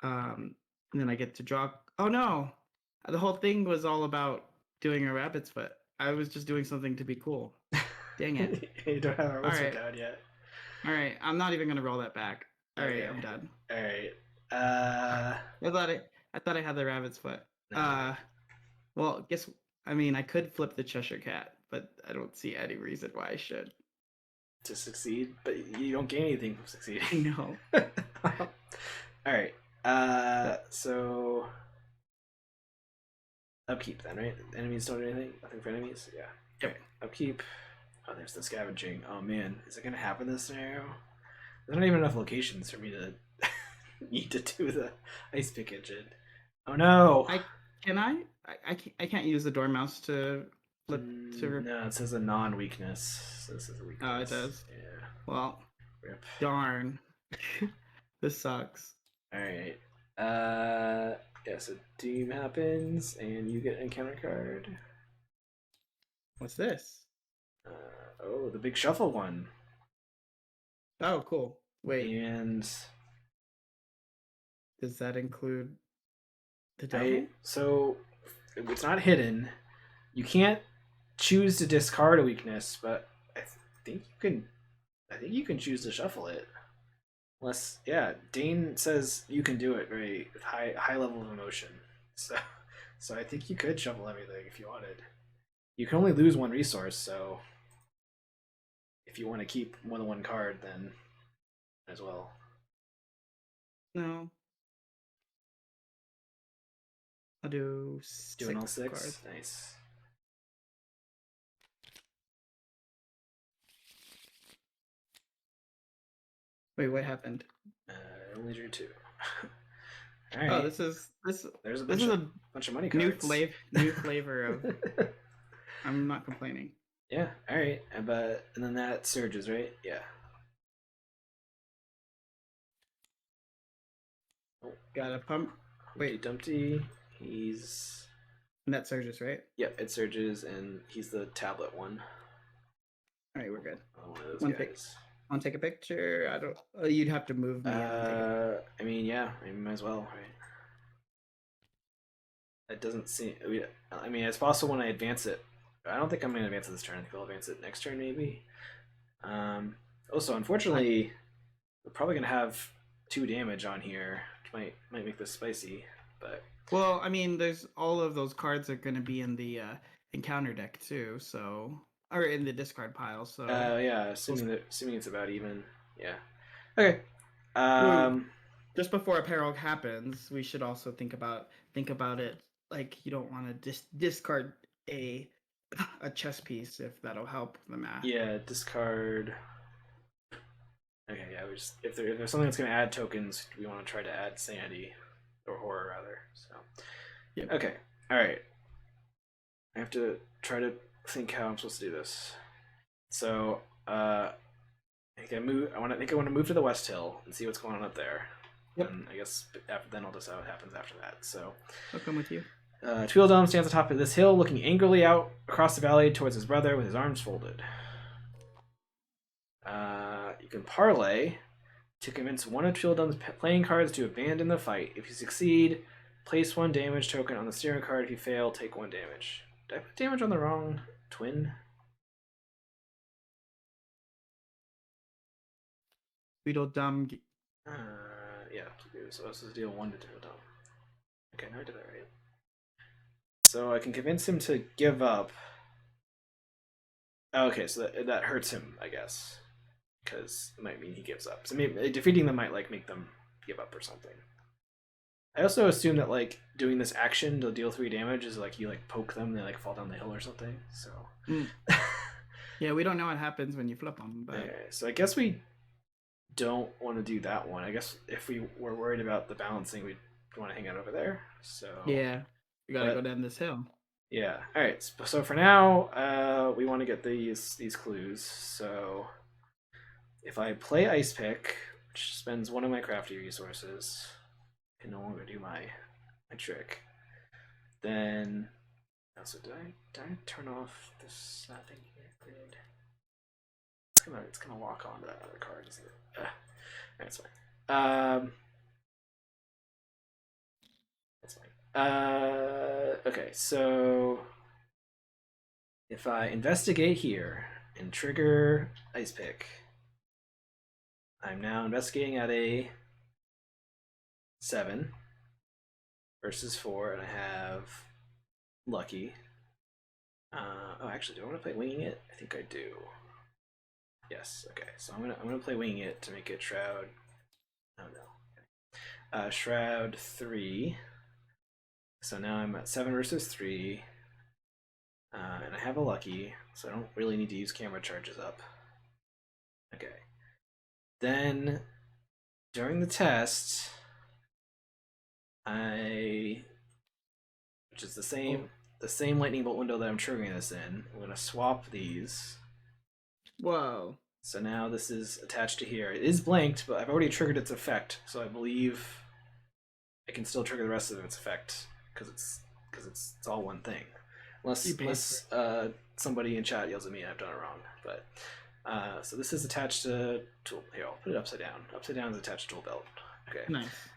And then I get to draw. Oh no! The whole thing was all about doing a rabbit's foot. I was just doing something to be cool. Dang it! You don't have our whistle down yet. All right, I'm not even gonna roll that back. All right, I'm done. All right. I thought I had the rabbit's foot. No. Well, I could flip the Cheshire Cat, but I don't see any reason why I should. To succeed, but you don't gain anything from succeeding. I know. All right. So upkeep then, right? Enemies don't do anything. Nothing for enemies. Yeah. Yep. Okay. Upkeep. Oh, there's the scavenging. Oh man, is it gonna happen this scenario? There's not even enough locations for me to need to do the ice pick engine. Oh no! I can't use the Dormouse to flip to. No, it says a non-weakness. So this is a weakness. Oh, it does. Yeah. Well, rip. Darn. This sucks. All right. Yeah. So doom happens, and you get an encounter card. What's this? Oh, the big shuffle one. Oh, cool. Wait. And does that include the devil? So it's not hidden. You can't choose to discard a weakness, but I think you can choose to shuffle it. Unless, yeah, Dane says you can do it very with high level of emotion. So I think you could shuffle everything if you wanted. You can only lose one resource, so if you want to keep more than one card, then as well. No. I'll do 6. Doing all 6? Cards. Nice. Wait, what happened? Only drew 2. All Oh, right. this There's a this bunch is of a money new cards. flavor of. I'm not complaining. Yeah. All right. But and then that surges, right? Yeah. Oh, Got a pump. Humpty Wait, Dumpty. He's net surges, right? yep. It surges, and he's the tablet one. All right, we're good. One of those One pick. guys. Want to take a picture? I don't. Oh, you'd have to move me and then take a picture. I mean, yeah. I mean, might as well, right? It doesn't seem. I mean, it's possible when I advance it. I don't think I'm going to advance it this turn. I think I'll advance it next turn, maybe. Also, unfortunately, we're probably going to have 2 damage on here, which might make this spicy. But Well, I mean, there's all of those cards are going to be in the encounter deck too, so or in the discard pile. So yeah, assuming it's about even. Yeah. Okay. Ooh, just before a peril happens, we should also think about it like you don't want to discard a chess piece if that'll help the math. Yeah, discard. Okay, yeah, we just if there's something that's going to add tokens, we want to try to add sanity or horror rather. So, Yep. okay, all right. I have to try to think how I'm supposed to do this. So, I think I move. I want to move to the West Hill and see what's going on up there. Yep. And I guess then I'll decide what happens after that. So, I'll come with you. Tweedledum stands atop of this hill, looking angrily out across the valley towards his brother with his arms folded. You can parlay to convince one of Tweedledum's playing cards to abandon the fight. If you succeed, place 1 damage token on the steering card. If you fail, take 1 damage. Did I put damage on the wrong twin? Tweedledum. Yeah, so this is deal 1 to Tweedledum. Okay, now I did that right. So I can convince him to give up. Okay, so that hurts him, I guess, because it might mean he gives up. So maybe defeating them might like make them give up or something. I also assume that like doing this action to deal 3 damage is like you like poke them, they like fall down the hill or something. So Yeah, we don't know what happens when you flip them. But okay, so I guess we don't want to do that one. I guess if we were worried about the balancing, we'd want to hang out over there. So yeah, we gotta go down this hill. Yeah. All right. So for now, we want to get these clues. So if I play Ice Pick, which spends 1 of my crafty resources, I can no longer do my trick. Then, also did I turn off this thing here? Grid. It's gonna lock onto that other card, isn't it? That's fine. That's fine. Okay, so if I investigate here and trigger Ice Pick, I'm now investigating at a 7 versus 4, and I have Lucky. Oh, actually, do I want to play Winging It? I think I do. Yes. Okay, so I'm gonna play Winging It to make it Shroud. Oh no. Okay. Shroud 3. So now I'm at 7 versus 3. And I have a Lucky, so I don't really need to use camera charges up. Okay. Then, during the test, which is the same lightning bolt window that I'm triggering this in, I'm gonna swap these. Whoa. So now this is attached to here. It is blanked, but I've already triggered its effect, so I believe I can still trigger the rest of its effect because it's all one thing. Unless somebody in chat yells at me and I've done it wrong. But so this is attached to tool. Here, I'll put it upside down. Upside down is attached to tool belt. Okay. Nice.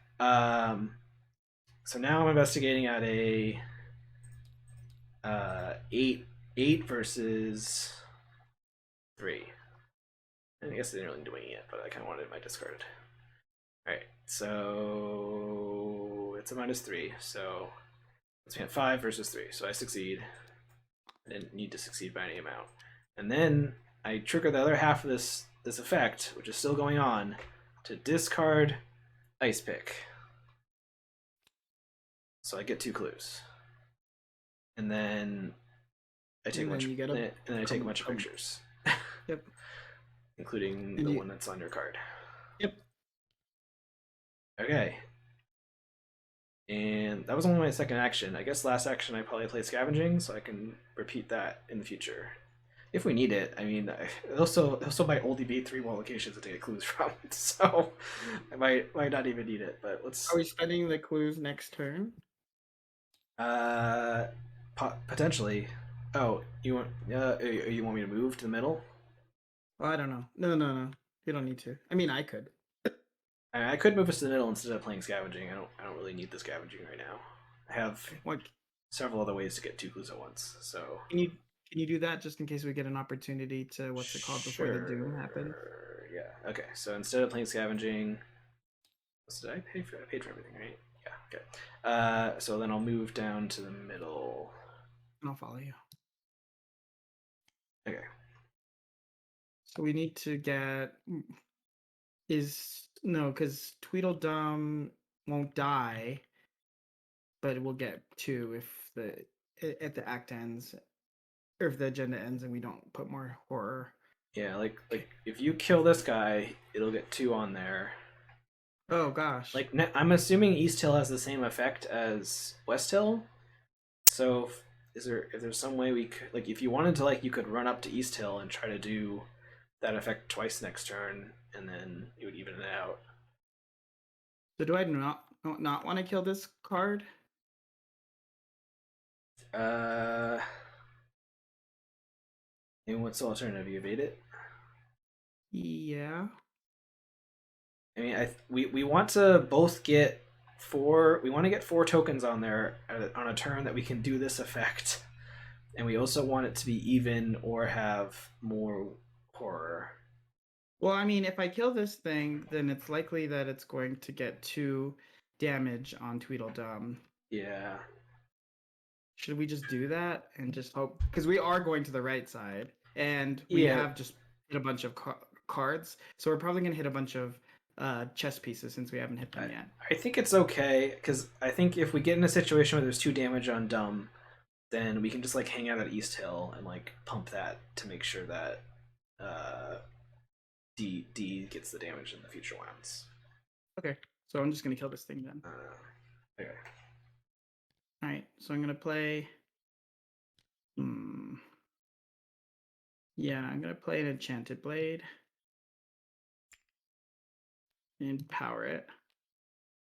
So now I'm investigating at a 8 versus 3. I guess I didn't really do it yet, but I kind of wanted my discarded. All right, so it's a -3. So let's be at 5 versus 3. So I succeed. I didn't need to succeed by any amount. And then I trigger the other half of this effect, which is still going on, to discard Ice Pick. So I get 2 clues. And then I take a bunch of pictures. Yep. Including the one that's on your card. Yep. Okay. And that was only my second action. I guess last action I probably played scavenging, so I can repeat that in the future if we need it. I mean, they'll buy old debate 3 more locations to take clues from, so I might not even need it. But Are let's we spending the clues next turn? uh potentially. Oh, you want me to move to the middle? Oh, I don't know. No, no, no. You don't need to. I mean, I could. I could move us to the middle instead of playing scavenging. I don't really need the scavenging right now. I have Okay. What several other ways to get 2 clues at once. So can you can you do that just in case we get an opportunity to what's it called before the doom happens? sure, yeah, okay. So instead of playing scavenging, did I pay for? I paid for everything, right? Yeah, okay. So then I'll move down to the middle. And I'll follow you. Okay. So we need to get is no, because Tweedledum won't die, but we'll get two if the act ends or if the agenda ends and we don't put more horror. Yeah, like Okay. if you kill this guy, it'll get 2 on there. Oh gosh. Like I'm assuming East Hill has the same effect as West Hill. So if there's some way we could, like, if you wanted to, like, you could run up to East Hill and try to do that effect twice next turn, and then you would even it out. So do I not want to kill this card? Uh, and what's the alternative? You evade it. Yeah. I mean, we want to both get 4. We want to get 4 tokens on there on a turn that we can do this effect, and we also want it to be even or have more horror. Well, I mean, if I kill this thing, then it's likely that it's going to get 2 damage on Tweedledum. Yeah. Should we just do that and just hope? Because we are going to the right side, and we Yeah. have just hit a bunch of cards, so we're probably going to hit a bunch of chess pieces since we haven't hit them yet. I think it's okay because I think if we get in a situation where there's 2 damage on Dumb, then we can just like hang out at East Hill and like pump that to make sure that uh, D gets the damage in the future rounds. Okay, so I'm just going to kill this thing then. Okay. All right, so I'm going to play. Yeah, I'm going to play an Enchanted Blade and power it.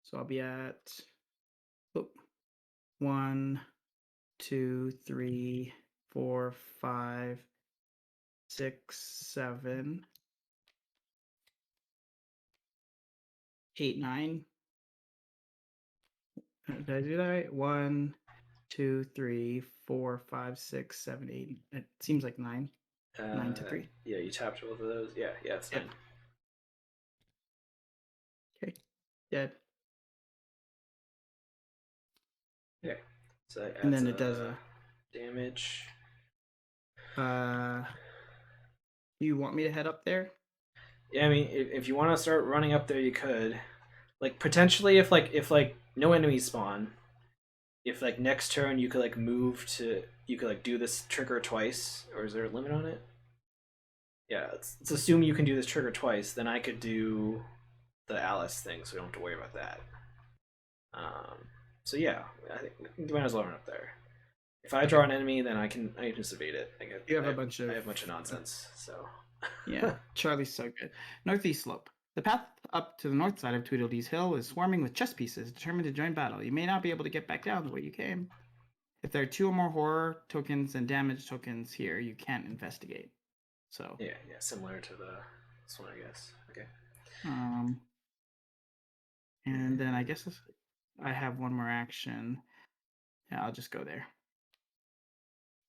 So I'll be at 1, 2, 3, 4, 5, 6, 7, 8, 9. Did I do that right? 1, 2, 3, 4, 5, 6, 7, 8. It seems like 9. 9 to 3. Yeah, you tapped both of those. Yeah, it's Yeah. 9. Okay. Dead. Okay. So that And adds then it does a damage. you want me to head up there? Yeah, I mean, if you want to start running up there, you could. Like potentially, if no enemies spawn, if like next turn you could like move to, you could like do this trigger twice, or is there a limit on it? Yeah, let's assume you can do this trigger twice. Then I could do the Alice thing, so we don't have to worry about that. So yeah, I think we might as well run up there. If I draw an enemy, then I can just evade it. You have a bunch of. I have a bunch of nonsense. So Yeah, Charlie's so good. Northeast slope. The path up to the north side of Tweedledee's Hill is swarming with chess pieces determined to join battle. You may not be able to get back down the way you came. If there are 2 or more horror tokens and damage tokens here, you can't investigate. So yeah, similar to this one, I guess. Okay. And then I guess I have one more action. Yeah, I'll just go there.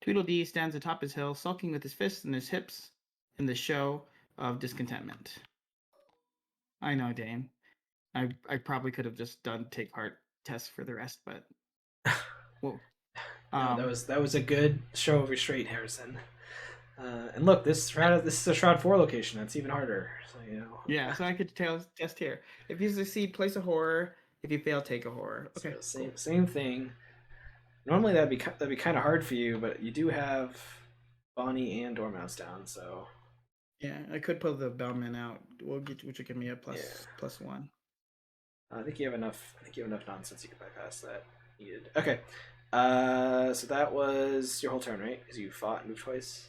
Tweedledee stands atop his hill, sulking with his fists and his hips in the show of discontentment. I know, Dane. I probably could have just done take heart tests for the rest, but well, No, that was a good show of restraint, Harrison. And look, this is a Shroud 4 location. That's even harder. So Yeah, so I could test here. If you succeed, place a horror. If you fail, take a horror. Okay, so cool. same thing. Normally that'd be kind of hard for you, but you do have Bonnie and Dormouse down, so Yeah, I could pull the Bellman out. Which will give me a plus 1. I think you have enough. I think you have enough nonsense you can bypass that needed. Okay. So that was your whole turn, right? Because you fought and moved twice.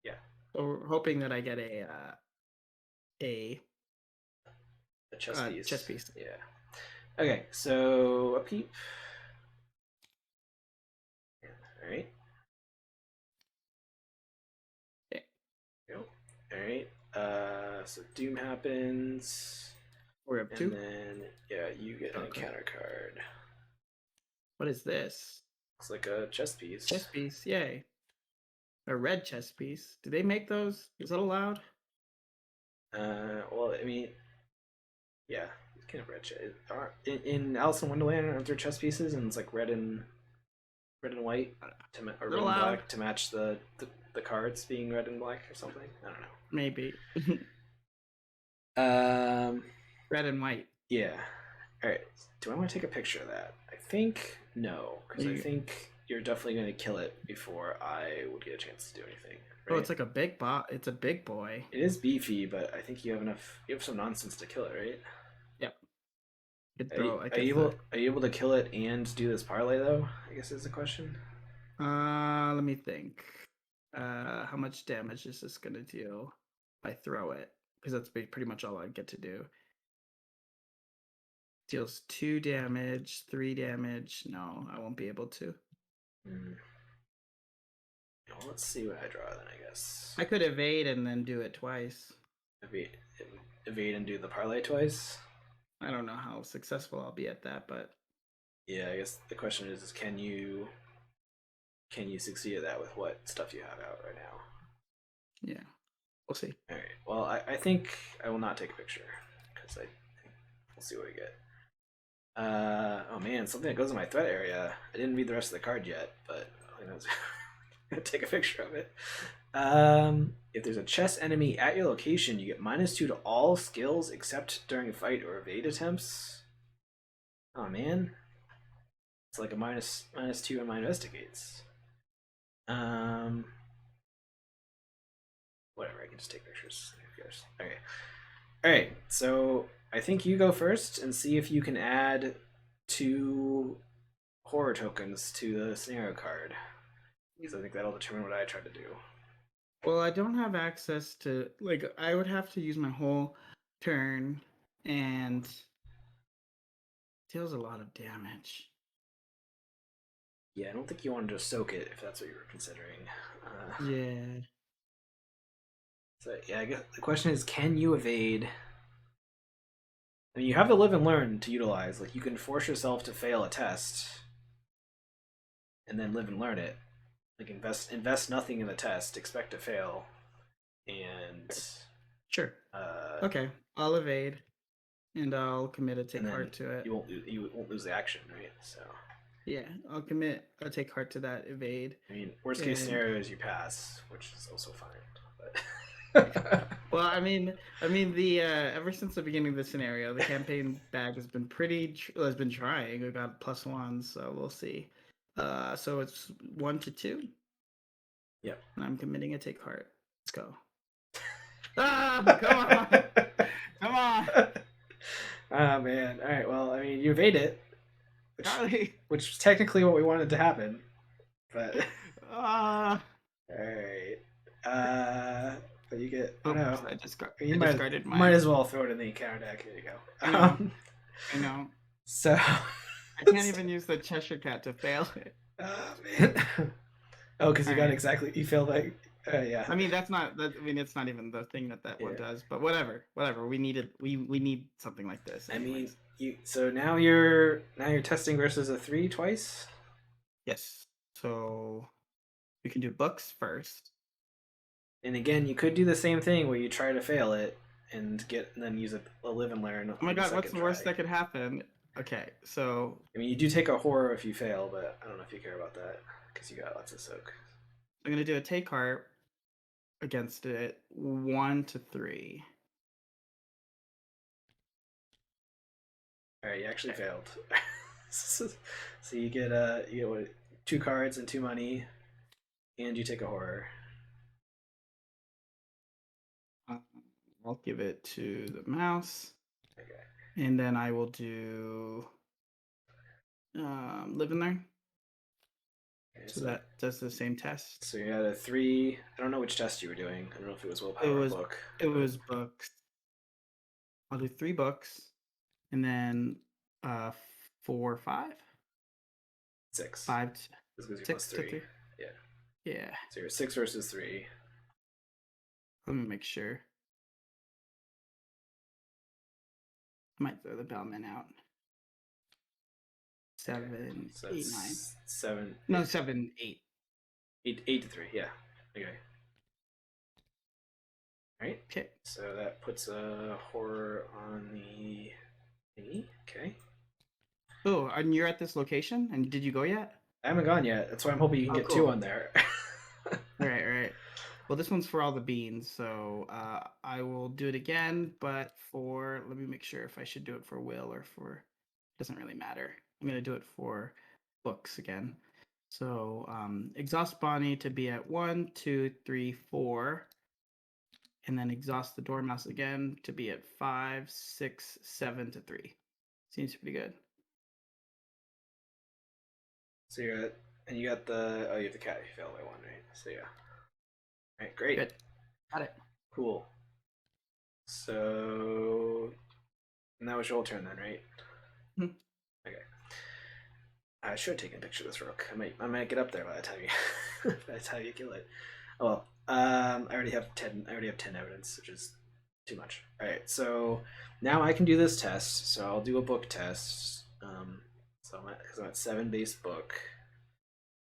Yeah. So we're hoping that I get a A chess piece. chess piece. Yeah. Okay. So upkeep. All right. Okay. Yep. All right. So Doom happens, We're up and two. then yeah, you get an Okay. encounter card. What is this? It's like a chess piece. Chess piece. Yay. A red chess piece. Do they make those? Is that allowed? Well, I mean, yeah, it's kind of red chess. In Alice in Wonderland, aren't there chess pieces, and it's like red and white, or red and allowed? black to match the cards being red and black or something. I don't know. Maybe. Um. Red and white. Yeah. All right. Do I want to take a picture of that? I think no, because I think you're definitely going to kill it before I would get a chance to do anything. Right? Oh, it's like a big bot. It's a big boy. It is beefy, but I think you have enough. You have some nonsense to kill it, right? Yep. Good Are throw. you able to kill it and do this parlay though? I guess is the question. Let me think. How much damage is this gonna do if I throw it? Because that's pretty much all I get to do. Deals 2 damage, 3 damage. No, I won't be able to. Well, let's see what I draw then. I guess I could evade and then do it twice. evade and do the parlay twice. I don't know how successful I'll be at that, but yeah, I guess the question is can you succeed at that with what stuff you have out right now? yeah, we'll see. All right. Well, I think I will not take a picture because we'll see what we get. Oh man, something that goes in my threat area. I didn't read the rest of the card yet, but I'm gonna take a picture of it. If there's a chess enemy at your location, you get -2 to all skills except during fight or evade attempts. Oh man, it's like a -2 on my investigates. Whatever. I can just take pictures. Who cares? Okay. All right. So I think you go first and see if you can add 2 horror tokens to the scenario card. Because I think that'll determine what I try to do. Well, I don't have access to, like, I would have to use my whole turn and deals a lot of damage. Yeah, I don't think you want to just soak it if that's what you were considering. Yeah. So yeah, I guess the question is, can you evade? I mean, you have the live and learn to utilize. Like, you can force yourself to fail a test, and then live and learn it. Like, invest nothing in the test, expect to fail, and Sure. Okay, I'll evade, and I'll commit a take heart to it. You won't lose the action, right? So yeah, I'll commit a take heart to that evade. I mean, worst case scenario is you pass, which is also fine. But well, I mean, the ever since the beginning of the scenario, the campaign bag has been has been trying. We got +1s, so we'll see. So it's 1 to 2. Yep. And I'm committing a take heart. Let's go. Ah, come on, come on. Oh man! All right. Well, I mean, you evade it, which is technically what we wanted to happen, but all right. But you get. Oh, no. I discarded mine. Might as well throw it in the encounter deck. Here you go. I know. So I can't even use the Cheshire Cat to fail it. Oh man. Oh, because you got exactly. You failed like. Yeah. I mean, that's not. I mean, it's not even the thing that one does. But whatever. We needed. We need something like this. Anyways. I mean, you. So now you're testing versus a 3 twice. Yes. So we can do books first. And again, you could do the same thing where you try to fail it and then use a live and learn. Oh my god, what's the worst that could happen? Okay, so I mean, you do take a horror if you fail, but I don't know if you care about that because you got lots of soak. I'm gonna do a take heart against it, 1 to 3. All right, you actually failed. So you get what, 2 cards and 2 money, and you take a horror. I'll give it to the mouse. Okay. And then I will do live in there. Okay, So that does the same test. So you had a 3. I don't know which test you were doing. I don't know if it was willpower or book. It was books. I'll do 3 books, and then 4, 5, 6. 5, This gives you 6 to 3. 3. Yeah. Yeah. So you're 6 versus 3. Let me make sure. I might throw the bellman out. 7, Okay. So 8, 9. that's 7. No, 7, 8. 8 to 3. Yeah. Okay. Right. Okay. So that puts a horror on the thingy. Okay. Oh, and you're at this location? And did you go yet? I haven't gone yet. That's why I'm hoping you can Oh, get cool. 2 on there. All right, all right. Well, this one's for all the beans, so I will do it again, but for, let me make sure if I should do it for Will or for, doesn't really matter. I'm going to do it for books again. So exhaust Bonnie to be at 1, 2, 3, 4, and then exhaust the Dormouse again to be at 5, 6, 7 to 3. Seems pretty good. So you're at, and you got the, oh, you have the cat. You failed by 1, right? So yeah. All right, great. Good. Got it. Cool. So, and that was your whole turn then, right? Mhm. Okay. I should have taken a picture of this rook. I might get up there by the time you by the time you kill it. Oh well. I already have 10. I already have 10 evidence, which is too much. All right. So now I can do this test. So I'll do a book test. So because I'm at 7 base book,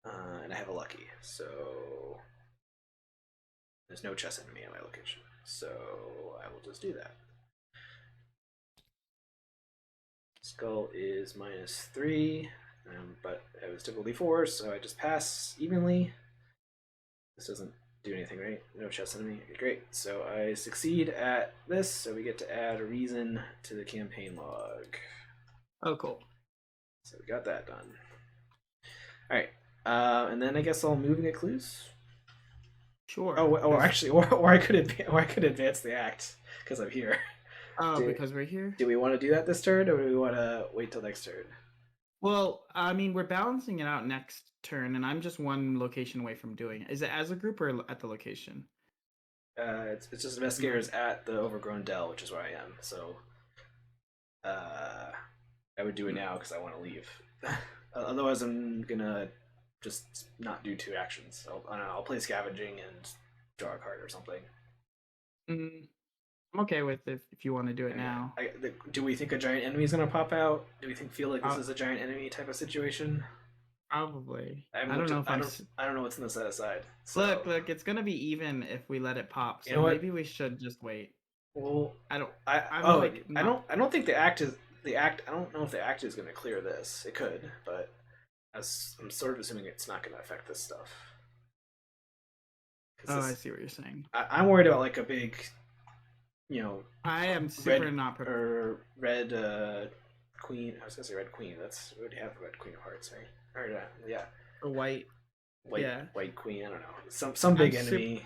and I have a lucky. So there's no chess enemy at my location. So I will just do that. Skull is -3, but it was difficulty 4, so I just pass evenly. This doesn't do anything, right? No chess enemy. Okay, great. So I succeed at this, so we get to add a reason to the campaign log. Oh, cool. So we got that done. All right, and then I guess I'll move and get clues. Sure. Actually, or I could advance the act because I'm here. Oh, because we're here? Do we want to do that this turn, or do we want to wait till next turn? Well, I mean, we're balancing it out next turn, and I'm just 1 location away from doing it. Is it as a group or at the location? It's just investigators at the overgrown dell, which is where I am. So I would do it now because I want to leave. Otherwise, I'm gonna just not do 2 actions. I don't know, I'll play scavenging and draw a card or something. I'm okay with if you want to do it now. Do we think a giant enemy is gonna pop out? Do we feel like this is a giant enemy type of situation? Probably. I don't know if I don't know what's in the set aside. So. Look, it's gonna be even if we let it pop. So you know what? maybe we should just wait. Well, I don't think the act is the act. I don't know if the act is going to clear this. It could, but I'm sort of assuming it's not going to affect this stuff. I see what you're saying. I'm worried about like a big, I am super red, not prepared. Or red queen. I was gonna say red queen. We already have red queen of hearts, right? Or yeah. Or white. White queen. I don't know. Some big enemy.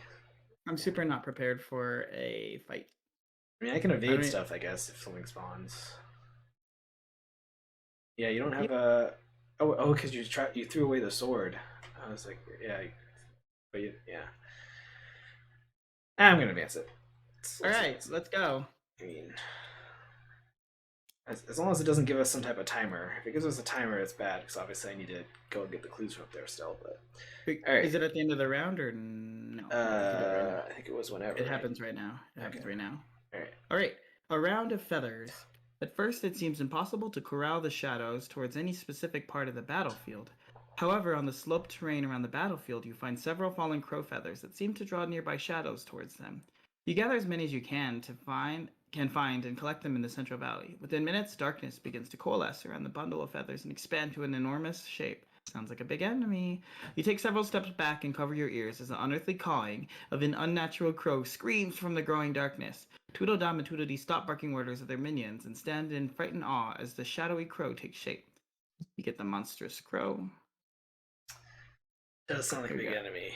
I'm super not prepared for a fight. I mean, I can evade stuff, I guess, if something spawns. Yeah, you don't have a. Oh, because you threw away the sword. I was like, yeah, but yeah. I'm gonna advance it. All right, let's go. I mean, as long as it doesn't give us some type of timer. If it gives us a timer, it's bad because obviously I need to go and get the clues from up there still. But all right. Is it at the end of the round or no? I think it was whenever. It happens right now. It happens right now. All right. A round of feathers. At first, it seems impossible to corral the shadows towards any specific part of the battlefield. However, on the sloped terrain around the battlefield, you find several fallen crow feathers that seem to draw nearby shadows towards them. You gather as many as you can find and collect them in the central valley. Within minutes, darkness begins to coalesce around the bundle of feathers and expand to an enormous shape. Sounds like a big enemy. You take several steps back and cover your ears as the unearthly cawing of an unnatural crow screams from the growing darkness. Tweedledum and Tweedledee stop barking orders at their minions and stand in frightened awe as the shadowy crow takes shape. You get the monstrous crow. Does sound like a big enemy.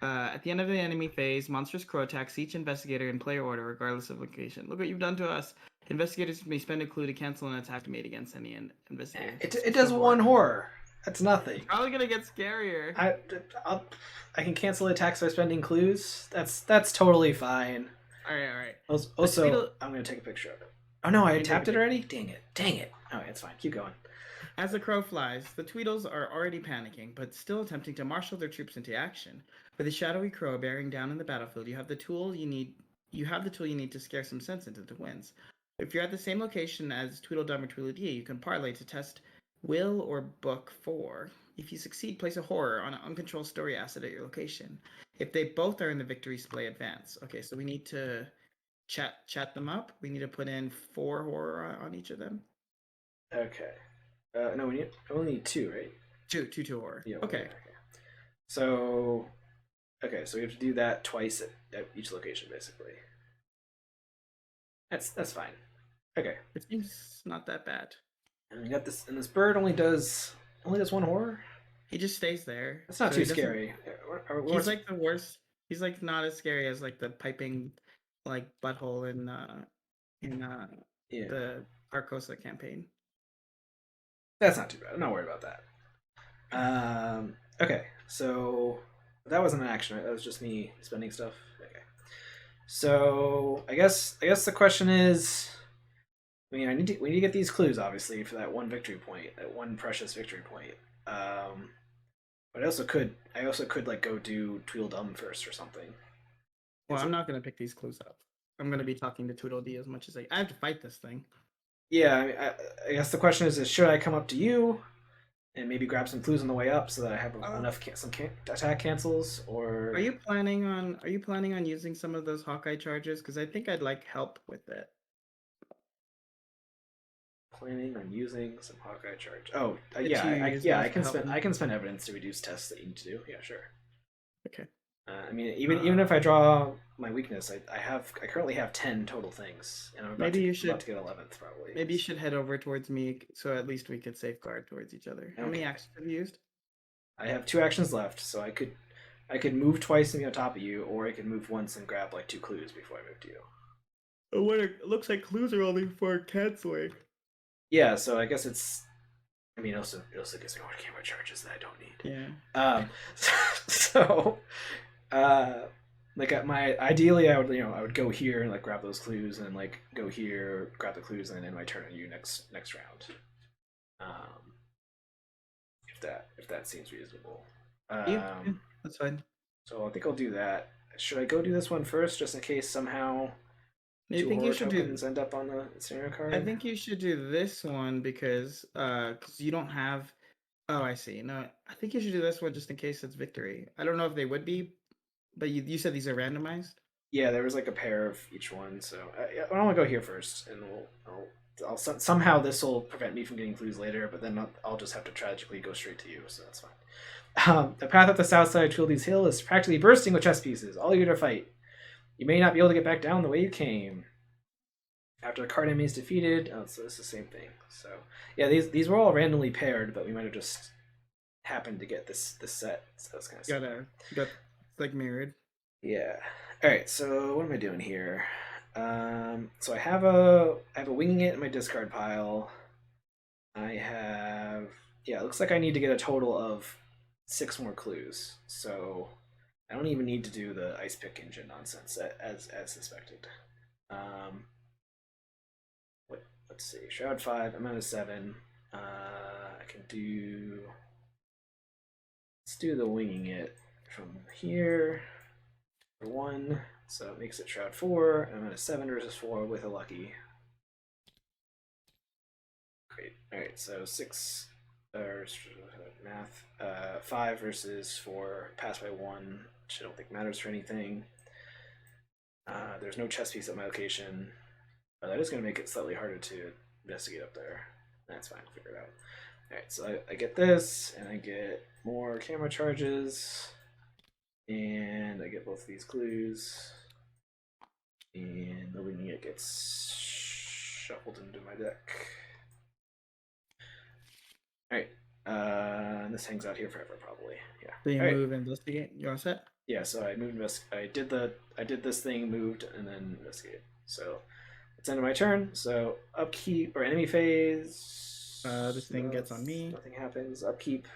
At the end of the enemy phase, monstrous crow attacks each investigator in player order, regardless of location. Look what you've done to us. Investigators may spend a clue to cancel an attack made against any investigator. It does one horror. That's nothing. It's probably gonna get scarier. I can cancel attacks by spending clues. That's totally fine. All right. Also, I'm gonna take a picture of it. Oh no, I tapped it already. Dang it. Oh, it's fine. Keep going. As the crow flies, the Tweedles are already panicking, but still attempting to marshal their troops into action. With a shadowy crow bearing down in the battlefield, you have the tool you need. You have the tool you need to scare some sense into the winds. If you're at the same location as Tweedledum or Tweedledee, you can parlay to test Will or Book 4. If you succeed, place a horror on an uncontrolled story asset at your location. If they both are in the victory display, advance. Okay, so we need to chat them up. We need to put in 4 horror on each of them. Okay. No, we only need 2, right? Two horror. Yeah. Okay. So we have to do that twice at each location, basically. That's fine. Okay. It seems not that bad. And we got this, and this bird only does 1 horror. He just stays there. That's not too scary. He's like the worst. He's like not as scary as like the piping, like butthole in the Arcosa campaign. That's not too bad. I'm not worried about that. Okay, so that wasn't an action, right? That was just me spending stuff. Okay. So I guess the question is, I mean, we need to get these clues, obviously, for that 1 victory point, that 1 precious victory point. But I also could like go do Tweedledum first or something. Well, I'm not gonna pick these clues up. I'm gonna be talking to Tweedledee as much as I have to fight this thing. Yeah, I mean, I guess the question is should I come up to you and maybe grab some clues on the way up so that I have enough attack cancels, or are you planning on using some of those Hawkeye charges? Because I think I'd like help with it. Planning on using some Hawkeye charge. Oh, I can spend evidence to reduce tests that you need to do. Yeah, sure. Okay. I mean, even if I draw my weakness, I currently have 10 total things, and I'm about to get 11th probably. Maybe you should head over towards me, so at least we could safeguard towards each other. Okay. How many actions have you used? I have 2 actions left, so I could move twice and be on top of you, or I could move once and grab like 2 clues before I move to you. It looks like clues are only for canceling. Yeah, so I guess it's. I mean, it also gives me more camera charges that I don't need. Yeah. So, like ideally, I would go here and like grab those clues, and then like go here, grab the clues, and then end my turn on you next round. If that seems reasonable. Yeah, that's fine. So I think I'll do that. Should I go do this one first, just in case somehow? I think you should end up on the scenario card. I think you should do this one because you don't have. Oh, I see. No, I think you should do this one just in case it's victory. I don't know if they would be, but you said these are randomized. Yeah, there was like a pair of each one. So I want to go here first, and I'll somehow this will prevent me from getting clues later. But then I'll just have to tragically go straight to you, so that's fine. The path up the south side of Tweedledee's Hill is practically bursting with chess pieces, all eager to fight. You may not be able to get back down the way you came. After the card enemy is defeated, so it's the same thing. So yeah, these were all randomly paired, but we might have just happened to get this set. So that's kind of got like mirrored. Yeah. All right. So what am I doing here? So I have a winging it in my discard pile. It looks like I need to get a total of 6 more clues. So I don't even need to do the ice pick engine nonsense as suspected. Let's see. Shroud 5. I'm at a 7. I can do. Let's do the winging it from here for 1. So it makes it Shroud 4. I'm at a 7 versus 4 with a lucky. Great. All right. So 6. Math. 5 versus 4. Pass by 1. Which I don't think matters for anything. There's no chess piece at my location. That is going to make it slightly harder to investigate up there. That's fine. I'll figure it out. Alright, so I get this, and I get more camera charges, and I get both of these clues, and the winging it gets shuffled into my deck. Alright, this hangs out here forever, probably. Yeah. So you move and investigate. You all set? Yeah. So I moved. I did this thing, moved, and then investigate. So it's end of my turn. So upkeep or enemy phase. This thing gets on me. Nothing happens. Upkeep.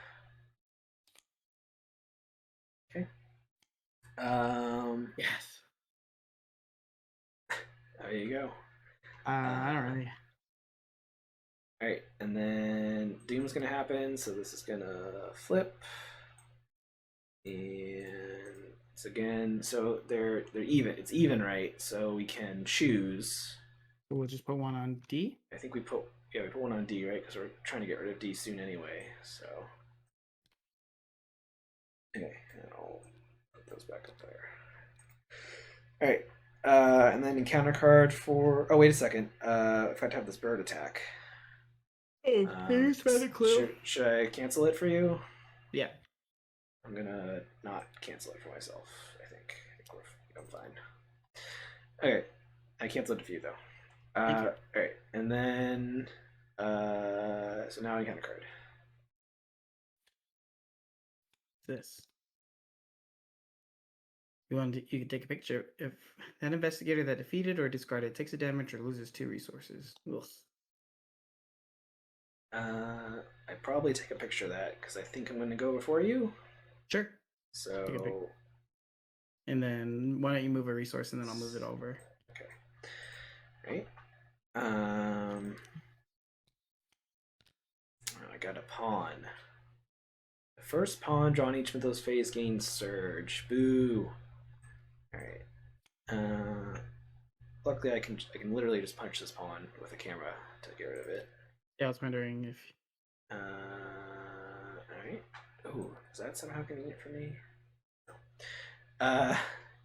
Okay. Yes. There you go. I don't really. All right, and then Doom's gonna happen. So this is gonna flip, and it's again. So they're even. It's even, right? So we can choose. We'll just put one on D. I think we put one on D, right? Because we're trying to get rid of D soon anyway. So okay, and I'll put those back up there. All right, and then encounter card for. Oh wait a second. If I have this bird attack. Oh, can you spell the clue? Should I cancel it for you? Yeah. I'm gonna not cancel it for myself. I think I'm fine. Okay, I canceled it for you though. All right, and then so now I got a card. This. You can take a picture. If an investigator that defeated or discarded takes a damage or loses 2 resources. Ugh. I'd probably take a picture of that because I think I'm going to go before you. Sure. So. And then why don't you move a resource and then I'll move it over. Okay. Right. I got a pawn. The first pawn drawn each of those phase gains surge. Boo. All right. Luckily, I can literally just punch this pawn with a camera to get rid of it. Yeah, I was wondering if. All right. Oh, is that somehow convenient for me? No.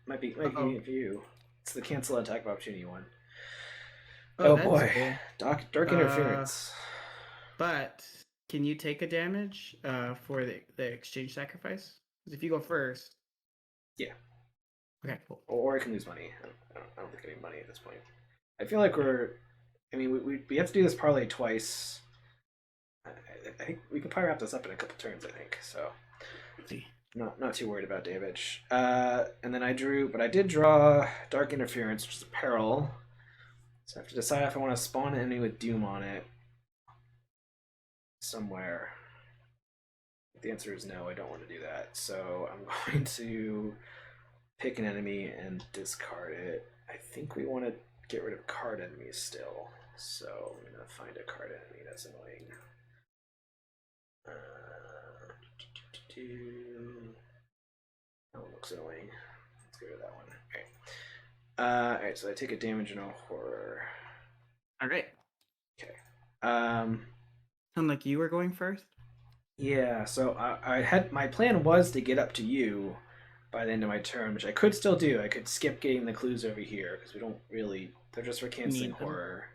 Might be convenient for you. It's the cancel attack of opportunity one. Oh boy, cool. Dark interference. But can you take a damage for the exchange sacrifice? Because if you go first. Yeah. Okay, cool. Or I can lose money. I don't think I need money at this point. I feel like we have to do this parlay twice. I think we can probably wrap this up in a couple turns. I think so. Let's see. Not too worried about damage. And then I did draw Dark Interference, which is a peril. So I have to decide if I want to spawn an enemy with Doom on it somewhere. The answer is no, I don't want to do that. So I'm going to pick an enemy and discard it. I think we want to get rid of card enemies still. So I'm going to find a card enemy that's annoying. That one looks annoying. Let's get rid of that one. Okay. Alright, so I take a damage and a horror. Alright. Okay. Sound like you were going first? Yeah, so I had my plan was to get up to you by the end of my turn, which I could still do. I could skip getting the clues over here because we don't really. They're just for canceling horror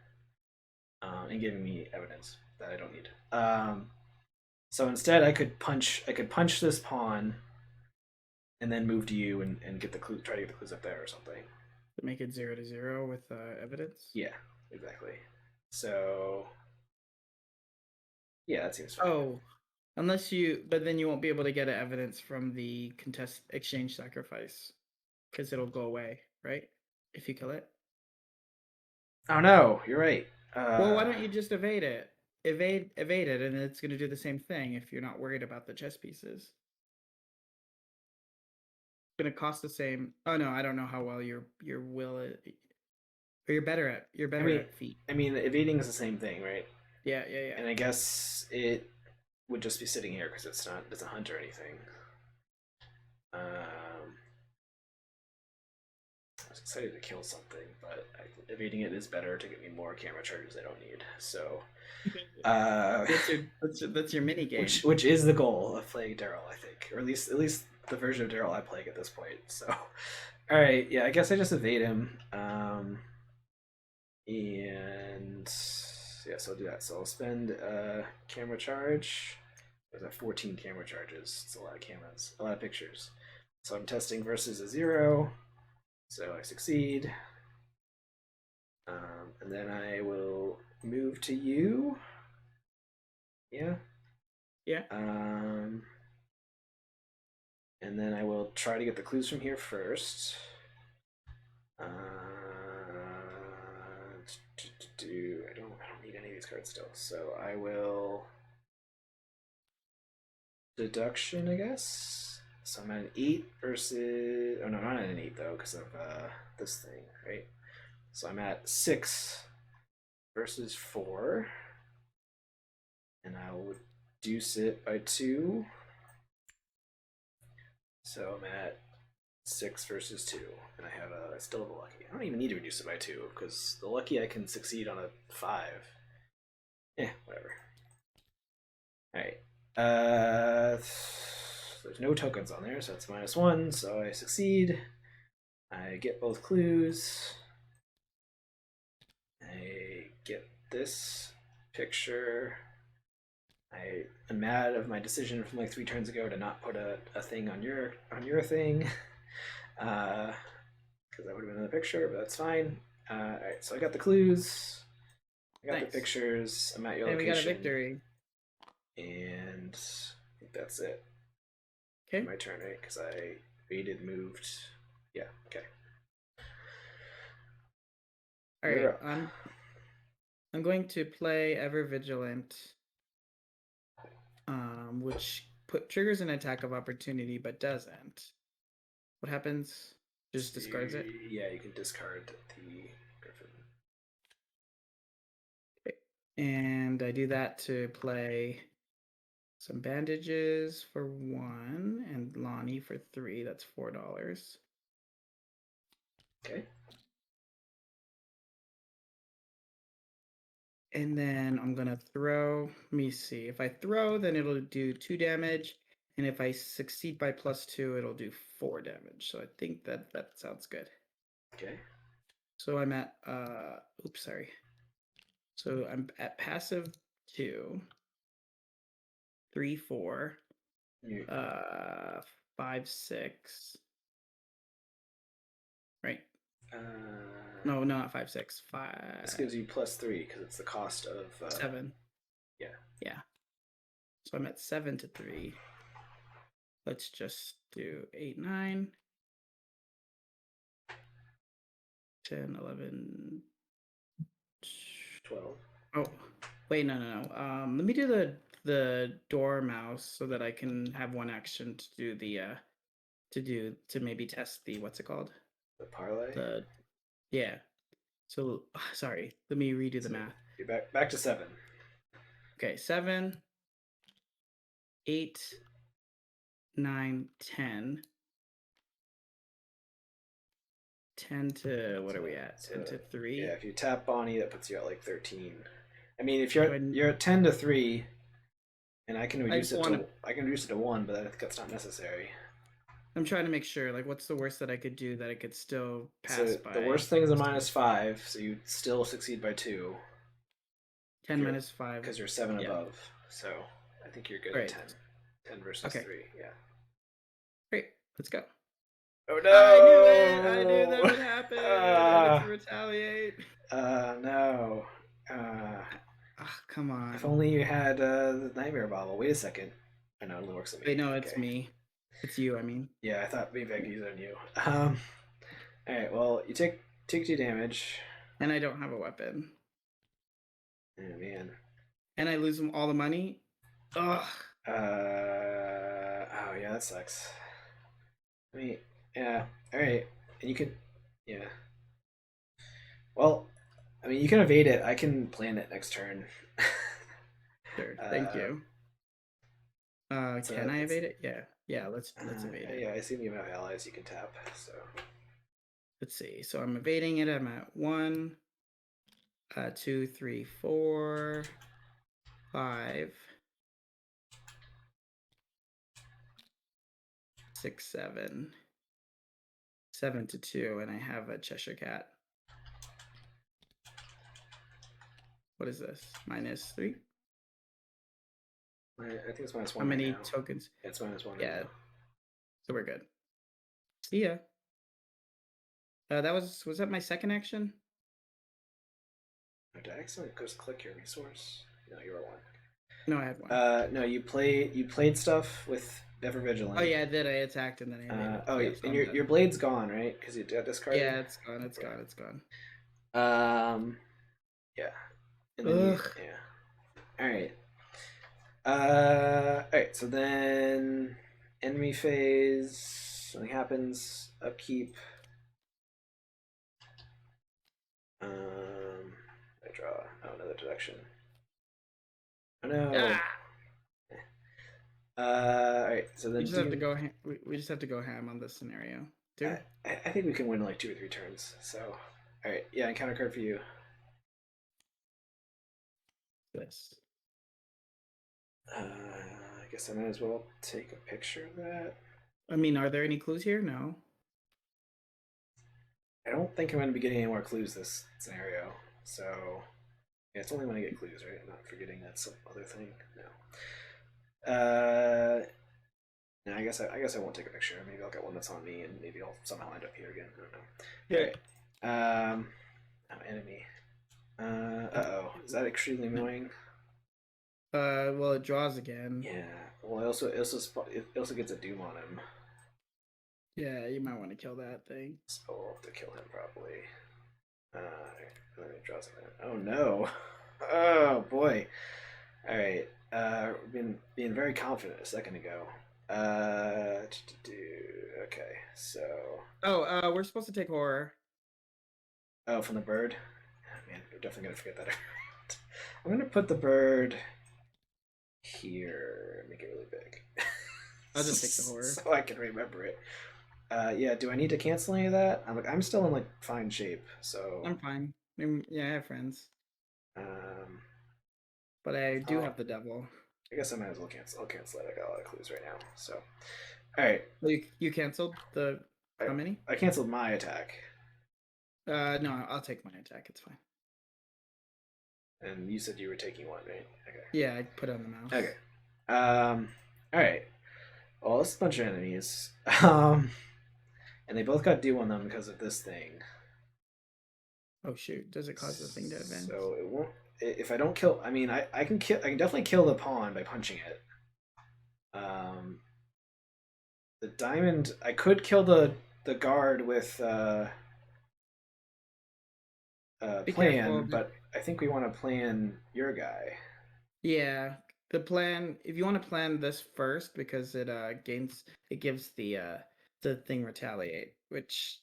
and giving me evidence that I don't need. So instead, I could punch this pawn, and then move to you and get the clue. Try to get the clues up there or something. Make it 0-0 with evidence. Yeah, exactly. So yeah, that seems fine. Oh, but then you won't be able to get evidence from the contest exchange sacrifice because it'll go away, right? If you kill it. Oh no, you're right. Well, why don't you just evade it? Evade it, and it's going to do the same thing if you're not worried about the chess pieces. It's going to cost the same. Oh no, I don't know how well your will is. Or you're better at feet. I mean, evading is the same thing, right? Yeah. And I guess it would just be sitting here because it doesn't hunt or anything. I was excited to kill something, but evading it is better to get me more camera charges I don't need. So that's your mini game, which is the goal of playing Darrell, I think, or at least the version of Darrell I play at this point. So, all right, yeah, I guess I just evade him, and yeah, so I'll do that. So I'll spend camera charge. There's 14 camera charges. It's a lot of cameras, a lot of pictures. So I'm testing versus a 0. So I succeed. And then I will move to you. Yeah. Yeah. And then I will try to get the clues from here first. do. I don't need any of these cards still. So I will deduction, I guess. So I'm at an 8 versus. Oh no, not at an 8 though, because of this thing, right? So I'm at 6 versus 4, and I'll reduce it by 2. So I'm at 6 versus 2, and I still have a lucky. I don't even need to reduce it by 2 because the lucky I can succeed on a 5. Whatever. All right. There's no tokens on there, so it's -1. So I succeed. I get both clues. I get this picture. I am mad of my decision from like 3 turns ago to not put a thing on your thing, because that would have been in the picture, but that's fine. All right, so I got the clues. I got the pictures. I'm at your location. We got a victory. And I think that's it. Okay. My turn, right? Because I waited, moved. Yeah. Okay. All right. I'm going to play Ever Vigilant, which triggers an attack of opportunity, but doesn't. What happens? Just discards it. Yeah, you can discard the Griffin. Okay. And I do that to play some bandages for 1 and Lonnie for 3. That's $4. Okay. And then I'm gonna throw. Let me see. If I throw, then it'll do 2 damage, and if I succeed by +2, it'll do 4 damage. So I think that sounds good. Okay. So I'm at oops, sorry. So I'm at passive 2, 3, 4, 5, 6. Right. No, not 5, 6, 5. This gives you +3 because it's the cost of 7. Yeah. So I'm at 7 to 3. Let's just do 8, 9, 10, 11, 12. Oh, wait, no. Let me do the dormouse so that I can have 1 action to do the to maybe test the what's it called? The parlay. Yeah. So sorry. Let me redo the math. You're back to 7. Okay, 7, 8, 9, 10. 10 to what are we at? 10 to 3. Yeah, if you tap Bonnie, that puts you at like 13. I mean, if you're at 10 to 3, and I can reduce it to 1, but I think that's not necessary. I'm trying to make sure, like, what's the worst that I could do that I could still pass by? The worst thing is a -5, so you still succeed by 2. 10 minus 5. Because you're 7 above, so I think you're good at 10. 10 versus 3, yeah. Great, let's go. Oh no! I knew that would happen. I had to retaliate. No. Come on. If only you had the Nightmare Bobble. Wait a second. I know it only works on me. Wait, no, it's me. It's you, I mean. Yeah, I thought maybe I could use it on you. Alright, well, you take 2 damage. And I don't have a weapon. Oh, man. And I lose all the money? Ugh. Oh, yeah, that sucks. I mean, yeah, alright. And you can, yeah. Well, I mean, you can evade it. I can plan it next turn. Sure, thank you. Can I evade it? Yeah, let's evade it. Yeah, I assume you have allies you can tap, so. Let's see. So I'm evading it. I'm at 1, 2, 3, 4, 5, 6, 7. 7 to 2, and I have a Cheshire Cat. What is this? -3? I think it's -1. How many tokens? It's -1. Yeah. So we're good. See ya. Was that my second action? Did I accidentally just click your resource? No, you were 1. No, I had 1. No, you played stuff with Ever Vigilant. Oh yeah, I did. I attacked and then I evaded. And your blade's gone, right? Because you got discarded. Yeah, it's gone. It's gone. Yeah. And then you, Ugh. yeah. All right. All right. So then, enemy phase. Something happens. Upkeep. I draw. Oh, another direction. Oh no. Ah! All right. So We then, just have to go. We just have to go ham on this scenario I, too. I think we can win in like 2 or 3 turns. So, all right. Yeah, encounter card for you. This. I guess I might as well take a picture of that. I mean, are there any clues here? No. I don't think I'm going to be getting any more clues this scenario. So, yeah, it's only when I get clues, right? I'm not forgetting that's some other thing. No. No, I guess I won't take a picture. Maybe I'll get one that's on me, and maybe I'll somehow end up here again. I don't know. Yeah. All right. Oh, enemy. Uh-oh. Is that extremely annoying? Well, it draws again. Yeah. Well, it also gets a doom on him, Yeah, you might want to kill that thing. so we'll have to kill him probably. Let me draw something. Oh no. Oh boy. All right. Being very confident a second ago. Okay. So. Oh, we're supposed to take horror. Oh, from the bird. Oh, man, we're definitely gonna forget that. I'm gonna put the bird here. Make it really big. I'll just take the horror. So I can remember it. Yeah. Do I need to cancel any of that? I'm still in like fine shape. So. I'm fine. I mean, yeah, I have friends, Um. but I do Oh, have the devil. I guess I might as well cancel. I'll cancel it. I got a lot of clues right now. So. All right. You canceled the I, how many? I canceled my attack. No, I'll take my attack. It's fine. And you said you were taking one, right? Okay. Yeah, I put it on the mouse. Okay. All right. Well, this is a bunch of enemies. And they both got do on them because of this thing. Oh shoot! Does it cause the thing to advance? So it won't. If I don't kill, I mean, I can kill. I can definitely kill the pawn by punching it. The diamond. I could kill the guard with Be plan, careful. but I think we want to plan your guy. Yeah, the plan. If you want to plan this first, because it gives the thing retaliate, which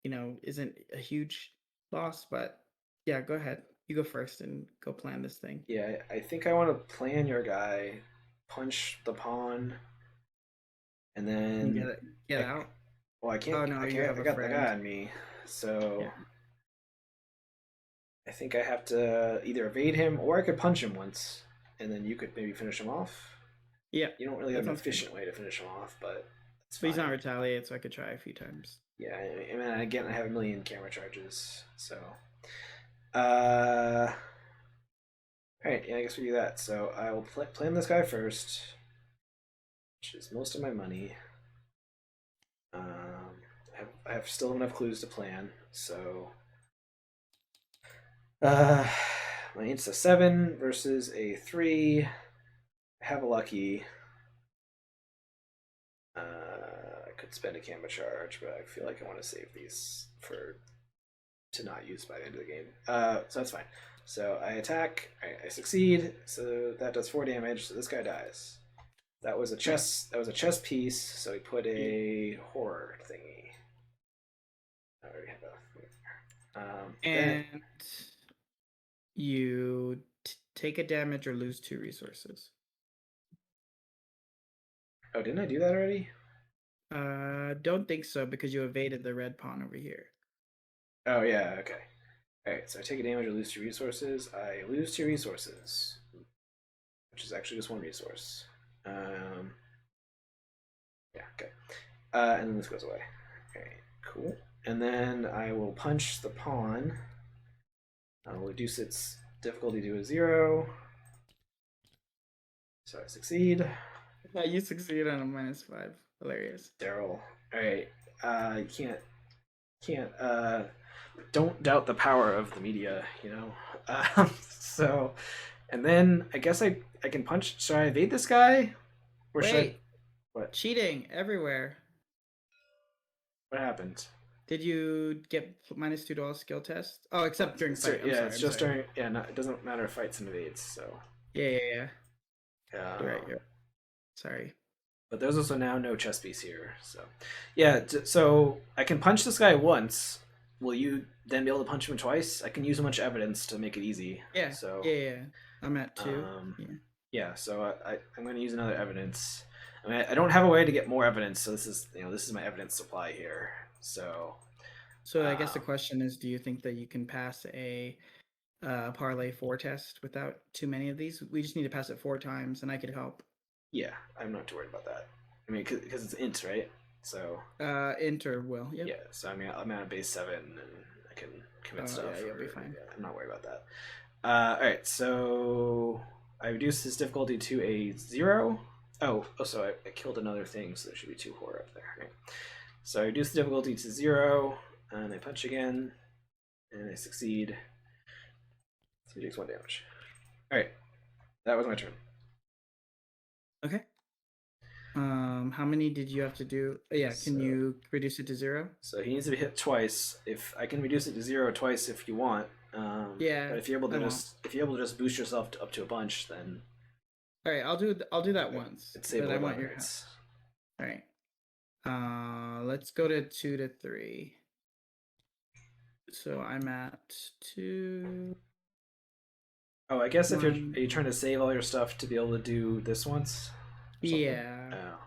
isn't a huge loss, but yeah, go ahead. You go first and go plan this thing. Yeah, I think I want to plan your guy, punch the pawn, and And then get I, out. well, I can't. Oh no, I you can't. have I a got the guy friend. on me, so Yeah. I think I have to either evade him or I could punch him once, and then you could maybe finish him off. Yeah, You don't really that have an sounds good. efficient way to finish him off, but it's But he's not fine. retaliate, so I could try a few times. Yeah, I mean, again, I have a million camera charges, so. Uh, all right, yeah, I guess we do that. So I will plan this guy first, which is most of my money. I have still enough clues to plan, so. Uh, it's a 7 versus a 3. I have a lucky. I could spend a camera charge, but I feel like I want to save these to not use by the end of the game. So that's fine. So I attack, I succeed, so that does 4 damage, so this guy dies. That was a chess piece, so we put a horror thingy. I already have And you take a damage or lose 2 resources. oh, didn't I do that already? Don't think so because you evaded the red pawn over here. Oh yeah, okay. Alright, so I take a damage or lose 2 resources. I lose 2 resources, which is actually just 1 resource. Yeah, okay. And then this goes away. Alright, cool. And then I will punch the pawn. I'll reduce its difficulty to a 0. So I succeed. Yeah, you succeed on a -5. Hilarious. Darrell. Alright. You can't don't doubt the power of the media, you know. So and then I guess I can punch. Should I evade this guy? Or should I, Wait, what? cheating everywhere. What happened? Did you get -2 to all skill tests? Oh, except during fight. I'm Yeah, sorry. it's I'm just sorry. during. Yeah, no, it doesn't matter if fights and evades. So, Yeah, yeah, yeah. You're right. um, You're right. Sorry. but there's also now no chess piece here. So, yeah. So I can punch this guy once. Will you then be able to punch him twice? I can use a bunch of evidence to make it easy. Yeah, So, yeah, yeah. I'm at 2. um, Yeah. yeah. So I'm going to use another evidence. I mean, I don't have a way to get more evidence, so this is my evidence supply here. So, So I guess the um, question is, do you think that you can pass a parlay 4 test without too many of these? We just need to pass it 4 times, and I could help. yeah, I'm not too worried about that. I mean, because it's int, right? So Enter will. Yep. yeah, so I mean, I'm at a base 7, and I can commit Yeah, stuff. you'll be Or fine. yeah, I'm not worried about that. All right, so I reduced his difficulty to a 0. So I killed another thing, so there should be 2 horror up there. Right? So I reduce the difficulty to 0, and I punch again, and I succeed. So he takes 1 damage. All right, that was my turn. Okay. How many did you have to do? Yeah, can you reduce it to 0? So he needs to be hit twice. If I can reduce it to 0 twice if you want. Yeah, But if you're able I to won't. just boost yourself up to a bunch, then All right, I'll do that once, it's but able I to want your help. upgrades. All right. Let's go to 2 to 3. So I'm at 2. Oh, I guess if you're One. are you trying to save all your stuff to be able to do this once? Something? Yeah.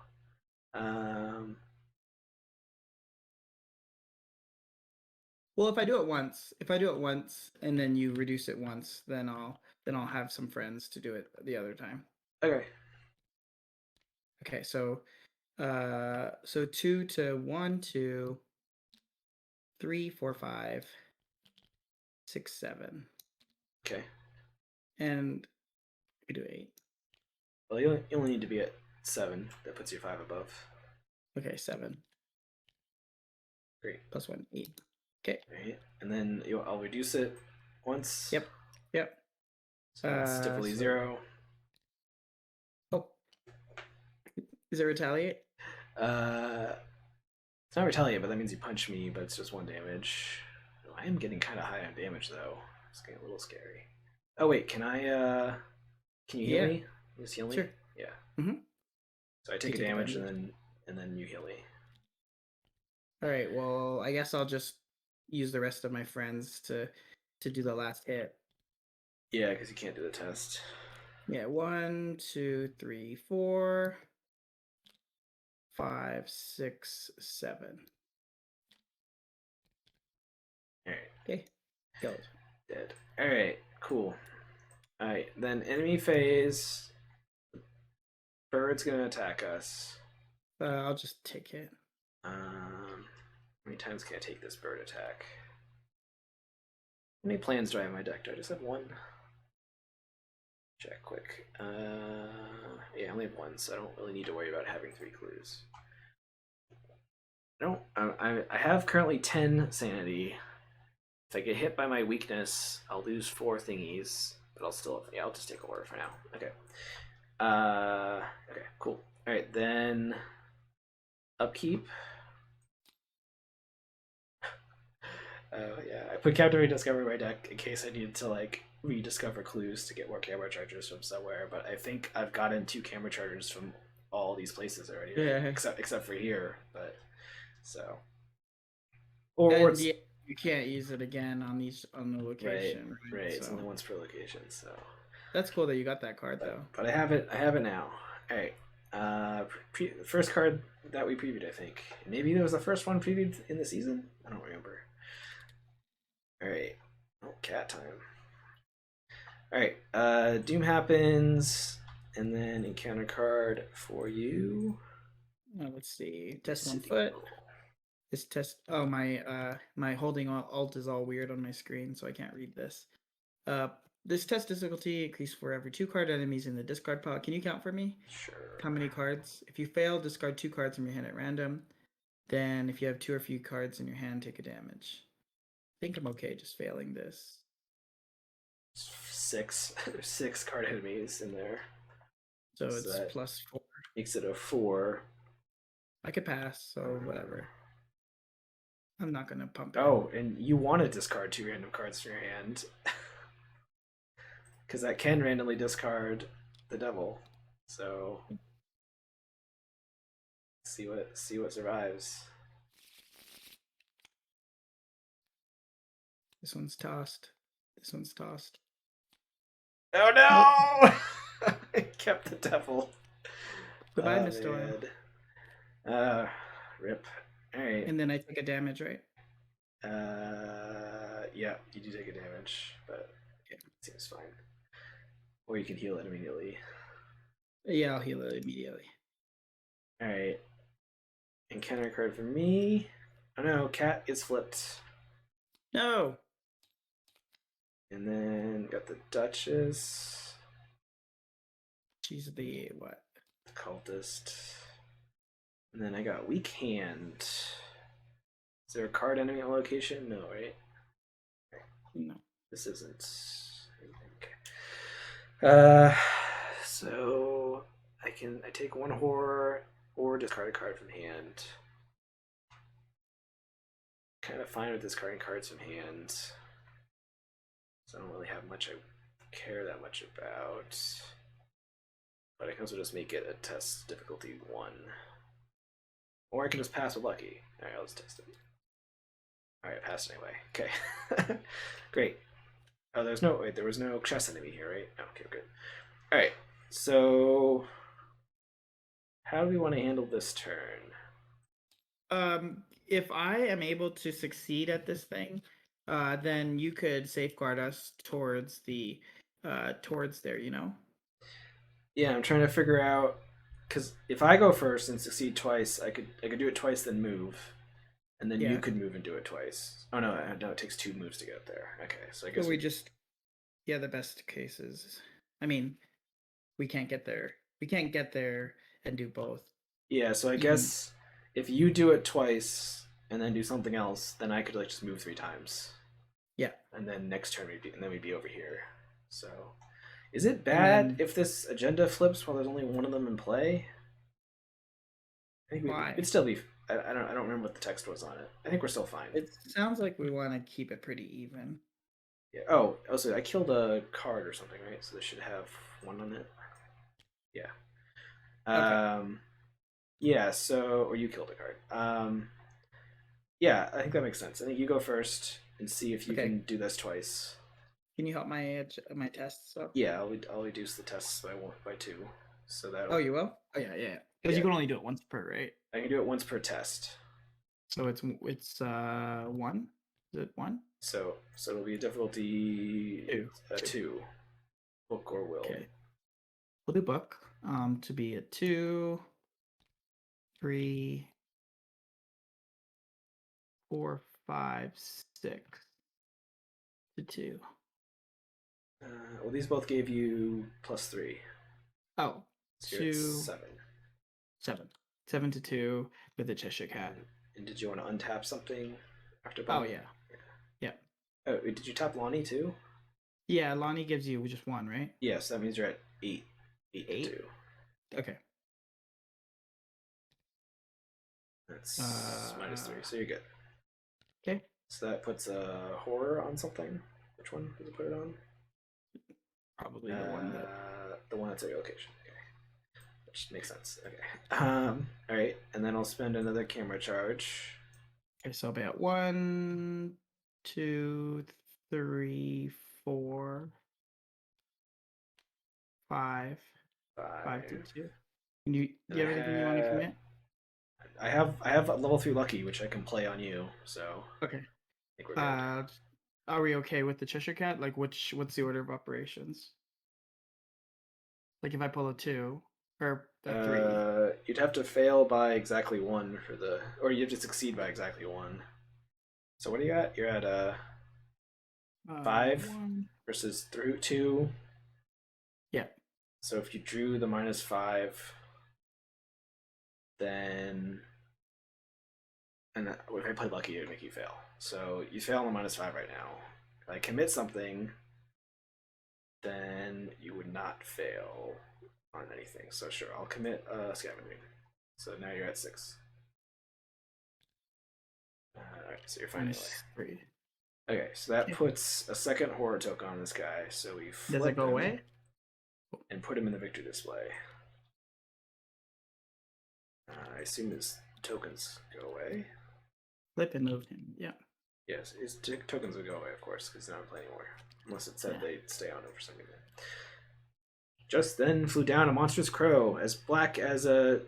Oh. Well, if I do it once and then you reduce it once, then I'll have some friends to do it the other time. Okay. Okay, so 2 to 1, 2, 3, 4, 5, 6, 7. Okay. And we do 8. Well, you only need to be at 7. That puts you 5 above. Okay, 7 Great. plus 1, 8. Okay. All right. And then I'll reduce it once. Yep. Yep. So that's difficulty 0. Oh, is it retaliate? It's not retaliate, but that means you punch me, but it's just 1 damage. Oh, I am getting kind of high on damage though. It's getting a little scary. Oh wait, can you heal me? You just heal me? Sure. Yeah. Mm-hmm. So I take a damage and then you heal me. All right. Well, I guess I'll just use the rest of my friends to do the last hit. Yeah, because you can't do the test. Yeah. 1, 2, 3, 4, 5, 6, 7. All right. Okay. Killed. Dead. All right. Cool. All right. Then enemy phase. Bird's gonna attack us. I'll just take it. How many times can I take this bird attack? How many plans do I have in my deck? Do I just have 1? Check quick. Yeah, I only have 1, so I don't really need to worry about having 3 clues. I have currently 10 sanity. If I get hit by my weakness, I'll lose 4 thingies, but I'll just take a order for now. Okay. Okay, cool. All right, then upkeep. Yeah, I put Captivate Discovery in my deck in case I needed to like rediscover clues to get more camera chargers from somewhere. But I think I've gotten 2 camera chargers from all these places already, right? Yeah. Except for here. But so, Yeah, you can't use it again on the location. Right. So. It's only once per location. So that's cool that you got that card though. But I have it. I have it now. All right. First card that we previewed, I think. Maybe it was the first one previewed in the season. I don't remember. All right. Oh, cat time. All right. Doom happens, and then encounter card for you. Let's see. Test 1 foot. This test. Oh, my holding alt is all weird on my screen, so I can't read this. This test difficulty increases for every 2 card enemies in the discard pile. Can you count for me? Sure. How many cards? If you fail, discard 2 cards from your hand at random. Then, if you have 2 or few cards in your hand, take a damage. I think I'm okay just failing this. 6. There's 6 card enemies in there. So it's plus 4. Makes it a 4. I could pass, so whatever. I'm not gonna pump it. Oh, and you want to discard 2 random cards from your hand because that can randomly discard the devil. So see what survives. This one's tossed. This one's tossed. Oh Nope. no! I kept the devil. Goodbye, Oh Miss Doyle. man. Rip. All right. And then I take a damage, right? Yeah, you do take a damage, but Okay. it seems fine. Or you can heal it immediately. Yeah, I'll heal it immediately. All right. Encounter card for me. Oh no, cat gets flipped. No. And then got the Duchess, She's the what? the Cultist. And then I got Weak Hand. Is there a card enemy on location? No, right? No. This isn't. Okay. So I take one horror or discard a card from hand. Kind of fine with discarding cards from hand. So I don't really have much I care that much about. But I can also just make it a test difficulty 1. Or I can just pass with lucky. Alright, I'll just test it. Alright, I passed anyway. Okay. Great. Oh, there was no chess enemy here, right? Okay, good. Alright, so how do we want to handle this turn? If I am able to succeed at this thing, then you could safeguard us towards the towards there, you know? Yeah, I'm trying to figure out because if I go first and succeed twice, I could do it twice, then move, and then you Yeah. could move and do it twice. Oh no, it takes 2 moves to get there. Okay, so I So guess we just yeah, the best cases. I mean, we can't get there. We can't get there and do both. yeah. So I Even guess if you do it twice and then do something else, then I could like just move 3 times, yeah. and then next turn we'd be over here. So is it And bad then if this agenda flips while there's only one of them in play? I think we'd why? still be. I don't remember what the text was on it. I think we're still fine. It sounds like we want to keep it pretty even. Yeah. Oh, also I killed a card or something, right? So this should have 1 on it. Yeah. Okay. Yeah. So or you killed a card. Yeah, I think that makes sense. I think you go first and see if you Okay. can do this twice. Can you help my tests up? Yeah, I'll reduce the tests by 2, so that Oh, you will? Oh yeah, yeah. Because yeah, you can only do it once per, right? I can do it once per test. So it's one. Is it one? So it'll be a difficulty Two. 2, book or will. Okay. We'll do book. To be a 2, 3, 4, 5, 6 to 2. Well, these both gave you +3. Oh, So you're at 2, 7. 7. 7 to 2 with the Cheshire Cat. And did you want to untap something after Oh, book? yeah. Yeah. Oh, did you tap Lonnie too? Yeah, Lonnie gives you just 1, right? Yes, that means you're at 8. 8 to 8? 2. Okay. That's -3, so you're good. Okay. So that puts a horror on something. Which one does it put it on? Probably the one that. The one that's at your location. Okay, which makes sense. Okay. All right, and then I'll spend another camera charge. Okay, so I'll be at 1, 2, 3, 4, 5. 5 to 2. Do you have anything you want to commit? I have level 3 lucky, which I can play on you. So Okay. I think we're good. Are we okay with the Cheshire Cat? Like, what's the order of operations? Like, if I pull a 2 or a 3. You'd have to fail by exactly 1 for the, or you have to succeed by exactly 1. So what are you at? You're at 5 1. versus through 2. Yeah. So if you drew the -5, then and if I played lucky, it would make you fail. So you fail on -5 right now. If I commit something, then you would not fail on anything. So sure, I'll commit scavenging. So now you're at 6. Alright, so you're fine anyway. -3. Okay, so that Okay. puts a second horror token on this guy. So we Does it flip go him away? and put him in the victory display. I assume his tokens go away. Flip and move him. Yeah. Yes, his tokens would go away, of course, because he's not playing anymore. Unless it said they'd stay on for some reason. Just then flew down a monstrous crow, as black as a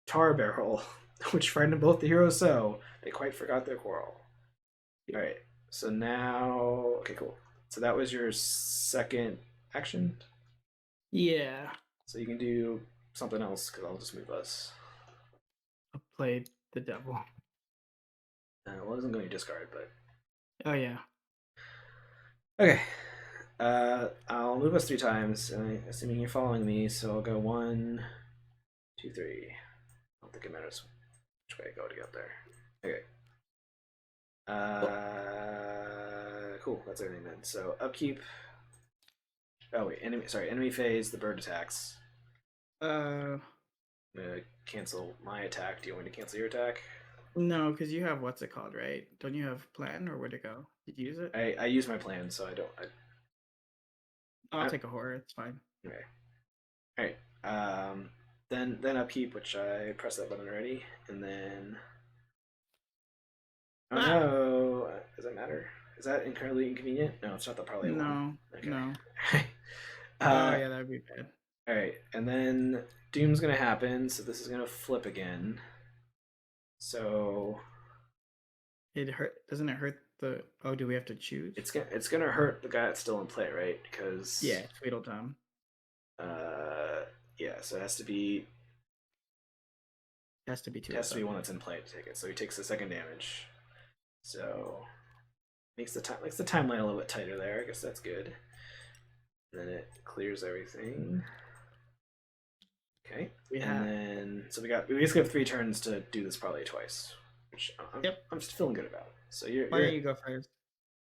tar barrel, which frightened both the heroes so they quite forgot their quarrel. Alright, so now... Okay, cool. So that was your second action? Yeah. So you can do something else, because I'll just move us. I'll play the devil. Well, it isn't going to discard, but... Oh, yeah. Okay. I'll move us 3 times, assuming you're following me, so I'll go 1, 2, 3. I don't think it matters which way I go to get there. Okay. Cool, that's everything then. So upkeep. Oh wait, enemy phase, the bird attacks. Uh, I'm gonna cancel my attack. Do you want me to cancel your attack? no, because you have what's it called, right? Don't you have plan or where to go? Did you use it? I use my plan, so I don't. I'll take a horror. It's fine. Okay. All right. Then upkeep, which I pressed that button already, and then. Oh no! Does that matter? Is that incredibly inconvenient? No, it's not the parlay one. Okay. No. Oh yeah, that would be bad. All right, and then Doom's gonna happen, so this is gonna flip again. So It hurt. Doesn't it hurt the? Oh, do we have to choose? it's gonna hurt the guy that's still in play, right? Because yeah, Tweedledum. Yeah. So it has to be. Has to be two. It has to be one that's in play to take it. So he takes the second damage. So makes the timeline a little bit tighter there. I guess that's good. And then it clears everything. Okay. Then so we basically have 3 turns to do this probably twice, which I'm just feeling good about. So why don't you go first?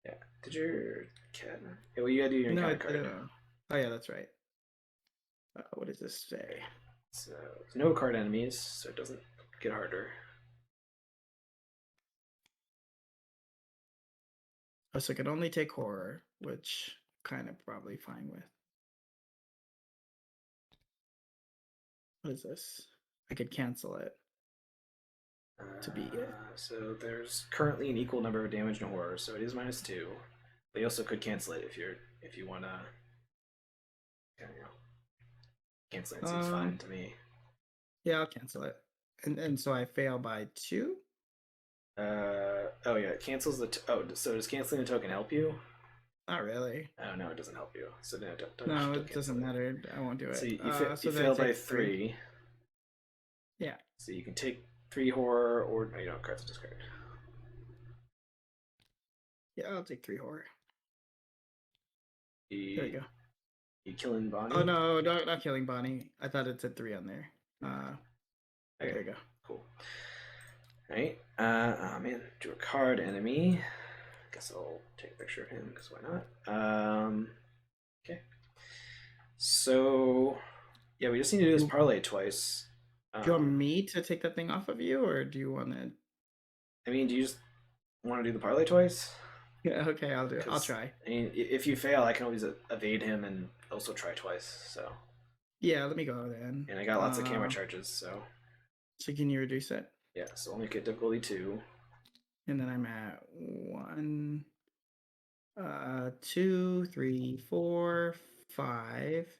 Yeah. Did your cat? Yeah, well, you gotta do your encounter card. Oh yeah, that's right. What does this say? So no card enemies, so it doesn't get harder. Oh, so I could only take horror, which kind of probably fine with. What is this? I could cancel it. To be it. So there's currently an equal number of damage and horror, so it is -2. But you also could cancel it if you wanna. Canceling it seems fine to me. Yeah, I'll cancel it. And so I fail by 2? Oh yeah, it cancels the. So does canceling the token help you? Not really. Oh no, it doesn't help you. So no, don't it doesn't matter. I won't do it. So you fail by 3. Yeah. So you can take 3 horror, or no, you don't. Cards to discard. Yeah, I'll take 3 horror. There you go. You killing Bonnie? Oh no, not killing Bonnie. I thought it said 3 on there. Okay. There you go. Cool. Right. Oh man, do a card enemy. Guess I'll take a picture of him because why not? Okay. So yeah, we just need to do this parlay twice. Do you want me to take that thing off of you, or do you want to? I mean, do you just want to do the parlay twice? Yeah. Okay, I'll do it. I'll try. I mean, if you fail, I can always evade him and also try twice. So. Yeah, let me go then. And I got lots of camera charges, so. So can you reduce it? Yeah, so I'll make it difficulty 2. And then I'm at 1, 2, 3, 4, 5,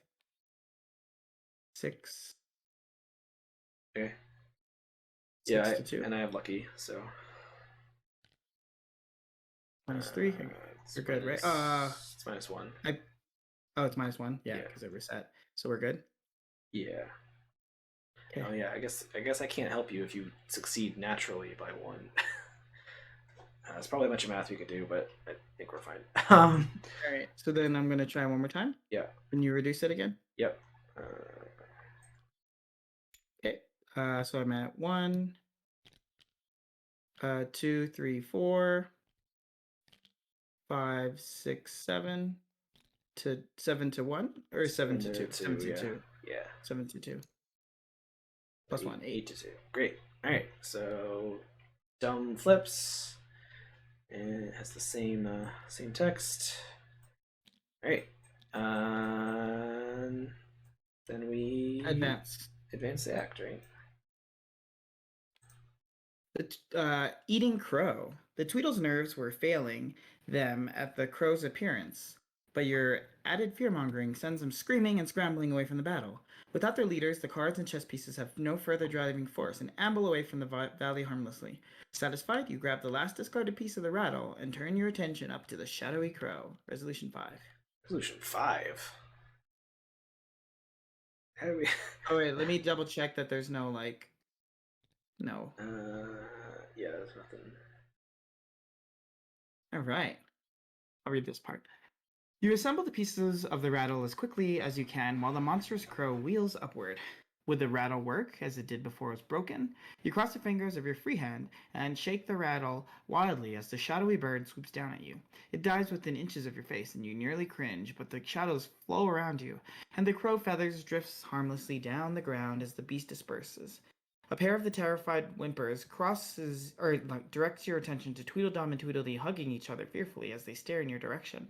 6. Okay. 6 yeah, to 2. And I have lucky, so. -3. You're good, right? It's -1. Oh, it's -1. Yeah, because it reset. So we're good. Yeah. Okay. Oh yeah, I guess I can't help you if you succeed naturally by 1. It's probably a bunch of math we could do, but I think we're fine. All right. So then I'm gonna try one more time. Yeah. Can you reduce it again? Yep. Okay. So I'm at 1, 2, 3, 4, 5, 6, 7 to 7 to 1 or 7 to 2. 7 to 2. Yeah. 7 to 2. +1, 8 to 2. Great. All right. So Dumb flips, and it has the same text. All right. Then we Advance. advance the act, right? Eating crow. The Tweedle's nerves were failing them at the crow's appearance, but your added fear-mongering sends them screaming and scrambling away from the battle. Without their leaders, the cards and chess pieces have no further driving force and amble away from the valley harmlessly. Satisfied, you grab the last discarded piece of the rattle and turn your attention up to the shadowy crow. Resolution 5. Resolution 5. How do we? Oh wait, let me double check that there's no like. No. Yeah, there's nothing. All right. I'll read this part. You assemble the pieces of the rattle as quickly as you can while the monstrous crow wheels upward. Would the rattle work as it did before it was broken? You cross the fingers of your free hand and shake the rattle wildly as the shadowy bird swoops down at you. It dives within inches of your face and you nearly cringe, but the shadows flow around you, and the crow feathers drifts harmlessly down the ground as the beast disperses. A pair of the terrified whimpers directs your attention to Tweedledum and Tweedledee hugging each other fearfully as they stare in your direction.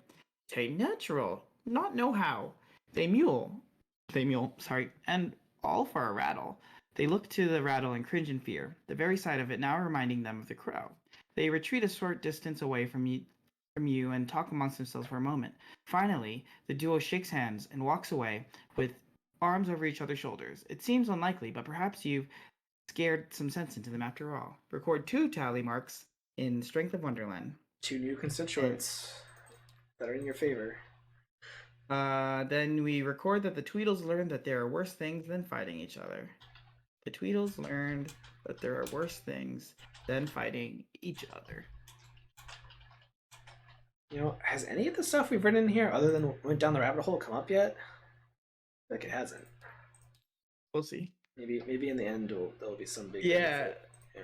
"'Tain't natural, not know how. They mule, and all for a rattle." They look to the rattle and cringe in fear, the very sight of it now reminding them of the crow. They retreat a short distance away from you and talk amongst themselves for a moment. Finally, the duo shakes hands and walks away with arms over each other's shoulders. It seems unlikely, but perhaps you've scared some sense into them after all. Record 2 tally marks in Strength of Wonderland. 2 new constituents that are in your favor. Then we record that the Tweedles learned that there are worse things than fighting each other. The Tweedles learned that there are worse things than fighting each other. You know, has any of the stuff we've written in here, other than went down the rabbit hole, come up yet? Like it hasn't. We'll see. Maybe in the end there'll be some big. Yeah,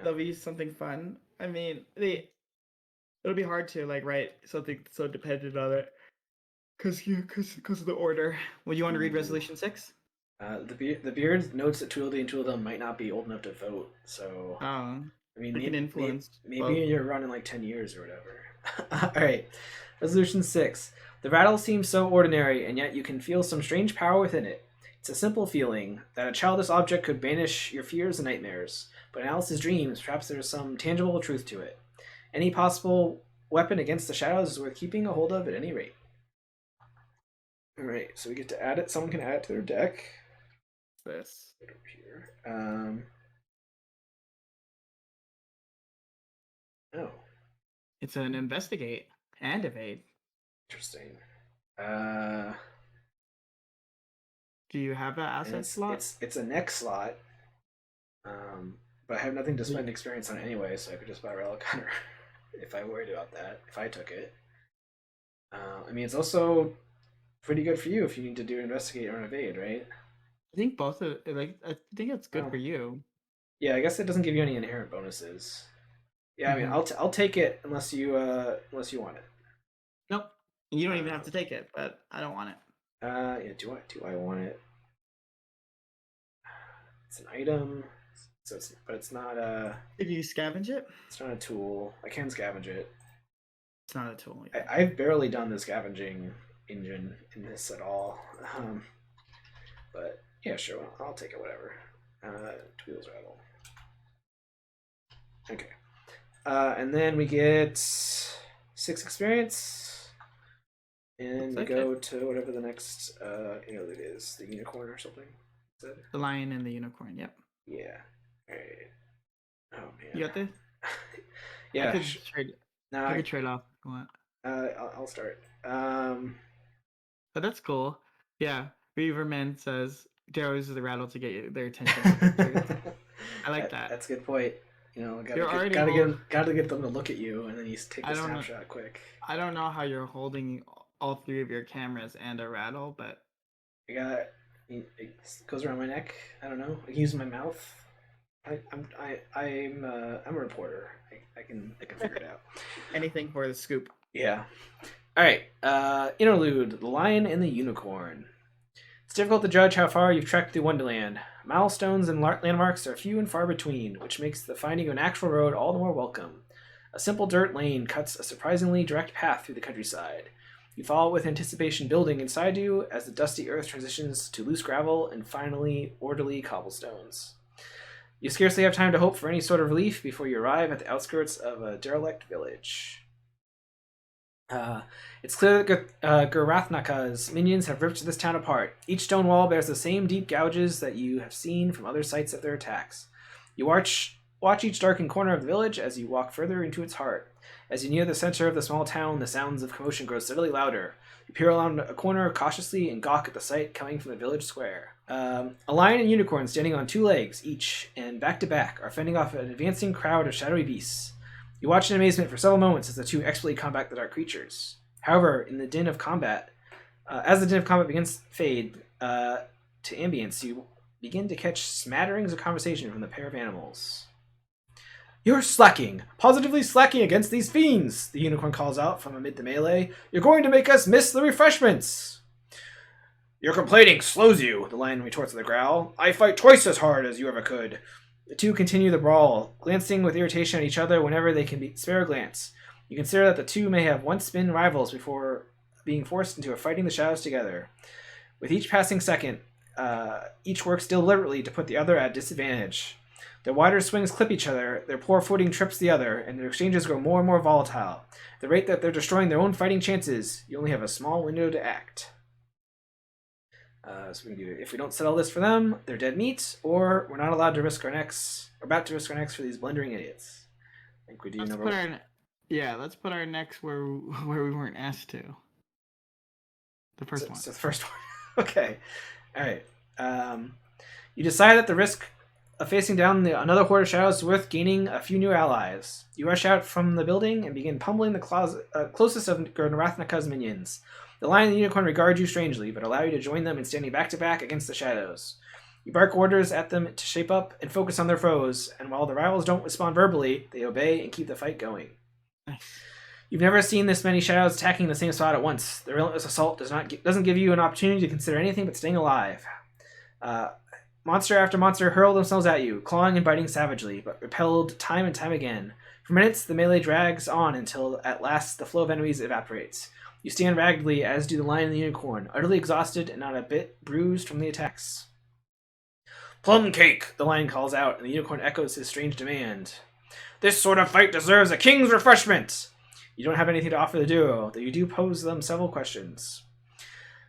there'll be something fun. I mean, it'll be hard to like write something so dependent on it, because of the order. Would you want to read Resolution 6? The beard notes that Tweedledee and Tweedledum might not be old enough to vote, so I mean, maybe you're running like 10 years or whatever. All right, Resolution 6. The rattle seems so ordinary, and yet you can feel some strange power within it. It's a simple feeling that a childish object could banish your fears and nightmares, but in Alice's dreams, perhaps there's some tangible truth to it. Any possible weapon against the shadows is worth keeping a hold of at any rate. All right, so we get to add it. Someone can add it to their deck. This right over here. Oh, it's an investigate and evade. Interesting. Do you have that asset slot? It's a next slot. But I have nothing to spend experience on anyway, so I could just buy Relic Hunter if I worried about that, if I took it. I mean, it's also pretty good for you if you need to do investigate or evade, right? I think both of I think it's good for you. Yeah, I guess it doesn't give you any inherent bonuses. Yeah, I mean, I'll take it unless you want it. Nope, you don't even have to take it, but I don't want it. Yeah, do I want it? It's an item, so it's not a. Did you scavenge it? It's not a tool. I can scavenge it. It's not a tool. I've barely done the scavenging engine in this at all. But yeah, sure, I'll take it. Whatever. Tweedle's rattle. Okay. And then we get 6 experience, and we go to whatever the next interlude is, the unicorn or something. Is that the lion and the unicorn? Yep. Yeah. All right. Oh man. You got this? Yeah. I could trade off if you want. I'll start. But that's cool. Yeah. Reaverman says Darrell uses the rattle to get their attention. I like that. That's a good gotta get them to look at you, and then you take a snapshot quick. I don't know how you're holding all 3 of your cameras and a rattle, but it goes around my neck. I don't know. I can use my mouth. I'm a reporter. I can figure it out. Anything for the scoop. Yeah. All right. Interlude: The Lion and the Unicorn. It's difficult to judge how far you've trekked through Wonderland. Milestones and landmarks are few and far between, which makes the finding of an actual road all the more welcome. A simple dirt lane cuts a surprisingly direct path through the countryside. You follow it with anticipation building inside you as the dusty earth transitions to loose gravel and finally orderly cobblestones. You scarcely have time to hope for any sort of relief before you arrive at the outskirts of a derelict village. It's clear that Gurathnaka's minions have ripped this town apart. Each stone wall bears the same deep gouges that you have seen from other sites of their attacks. You watch each darkened corner of the village as you walk further into its heart. As you near the center of the small town, the sounds of commotion grow steadily louder. You peer around a corner cautiously and gawk at the sight coming from the village square. A lion and unicorn standing on 2 legs each and back to back are fending off an advancing crowd of shadowy beasts. You watch in amazement for several moments as the two expertly combat the dark creatures. However, in the din of combat, as the din of combat begins to fade to ambience, you begin to catch smatterings of conversation from the pair of animals. "You're slacking, positively slacking against these fiends," the unicorn calls out from amid the melee. "You're going to make us miss the refreshments." "Your complaining slows you," the lion retorts with a growl. "I fight twice as hard as you ever could." The two continue the brawl, glancing with irritation at each other whenever they can spare a glance. You consider that the two may have once been rivals before being forced into a fighting the shadows together. With each passing second, each works deliberately to put the other at disadvantage. Their wider swings clip each other, their poor footing trips the other, and their exchanges grow more and more volatile. At the rate that they're destroying their own fighting chances, you only have a small window to act. So we can do, if we don't settle this for them, they're dead meat, or we're not allowed to risk our necks, or about to risk our necks for these blundering idiots. I think we do number one. Let's put our necks where we weren't asked to. The first one. So the first one. Okay. All right. You decide that the risk of facing down another horde of shadows is worth gaining a few new allies. You rush out from the building and begin pummeling the closest of Gurathnaka's minions. The lion and the unicorn regard you strangely, but allow you to join them in standing back to back against the shadows. You bark orders at them to shape up and focus on their foes, and while the rivals don't respond verbally, they obey and keep the fight going. You've never seen this many shadows attacking the same spot at once. The relentless assault doesn't give you an opportunity to consider anything but staying alive. Monster after monster hurl themselves at you, clawing and biting savagely, but repelled time and time again. For minutes, the melee drags on until at last the flow of enemies evaporates. You stand raggedly, as do the lion and the unicorn, utterly exhausted and not a bit bruised from the attacks. "Plum cake," the lion calls out, and the unicorn echoes his strange demand. "This sort of fight deserves a king's refreshment." You don't have anything to offer the duo, though you do pose them several questions.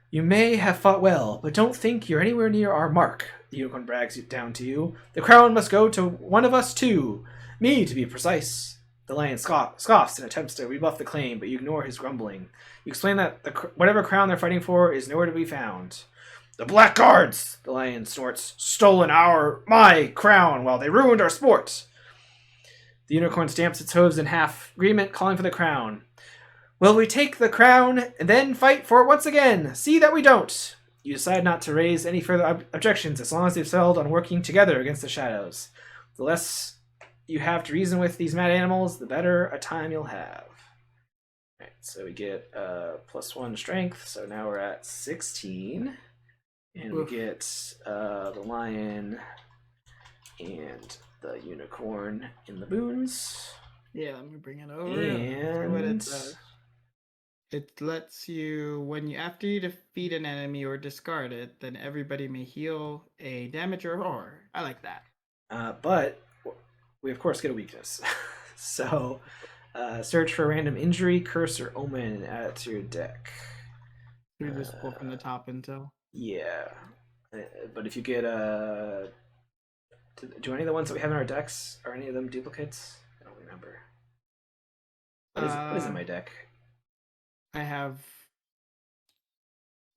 "You may have fought well, but don't think you're anywhere near our mark," the unicorn brags down to you. "The crown must go to one of us too. Me, to be precise." The lion scoffs and attempts to rebuff the claim, but you ignore his grumbling. You explain that whatever crown they're fighting for is nowhere to be found. "The blackguards," the lion snorts, "stolen my crown while they ruined our sport." The unicorn stamps its hooves in half agreement, calling for the crown. "Will we take the crown and then fight for it once again? See that we don't." You decide not to raise any further objections as long as they've settled on working together against the shadows. The less you have to reason with these mad animals, the better a time you'll have. Alright, so we get +1 strength, so now we're at 16. And we get the lion and the unicorn in the boons. Yeah, let me bring it over. And what it does. It lets you, after you defeat an enemy or discard it, then everybody may heal a damage or horror. I like that. But we of course get a weakness. So search for a random injury, curse, or omen, add it to your deck. You just pull from the top until. Yeah, but if you get do any of the ones that we have in our decks, are any of them duplicates? I don't remember. What is in my deck? I have.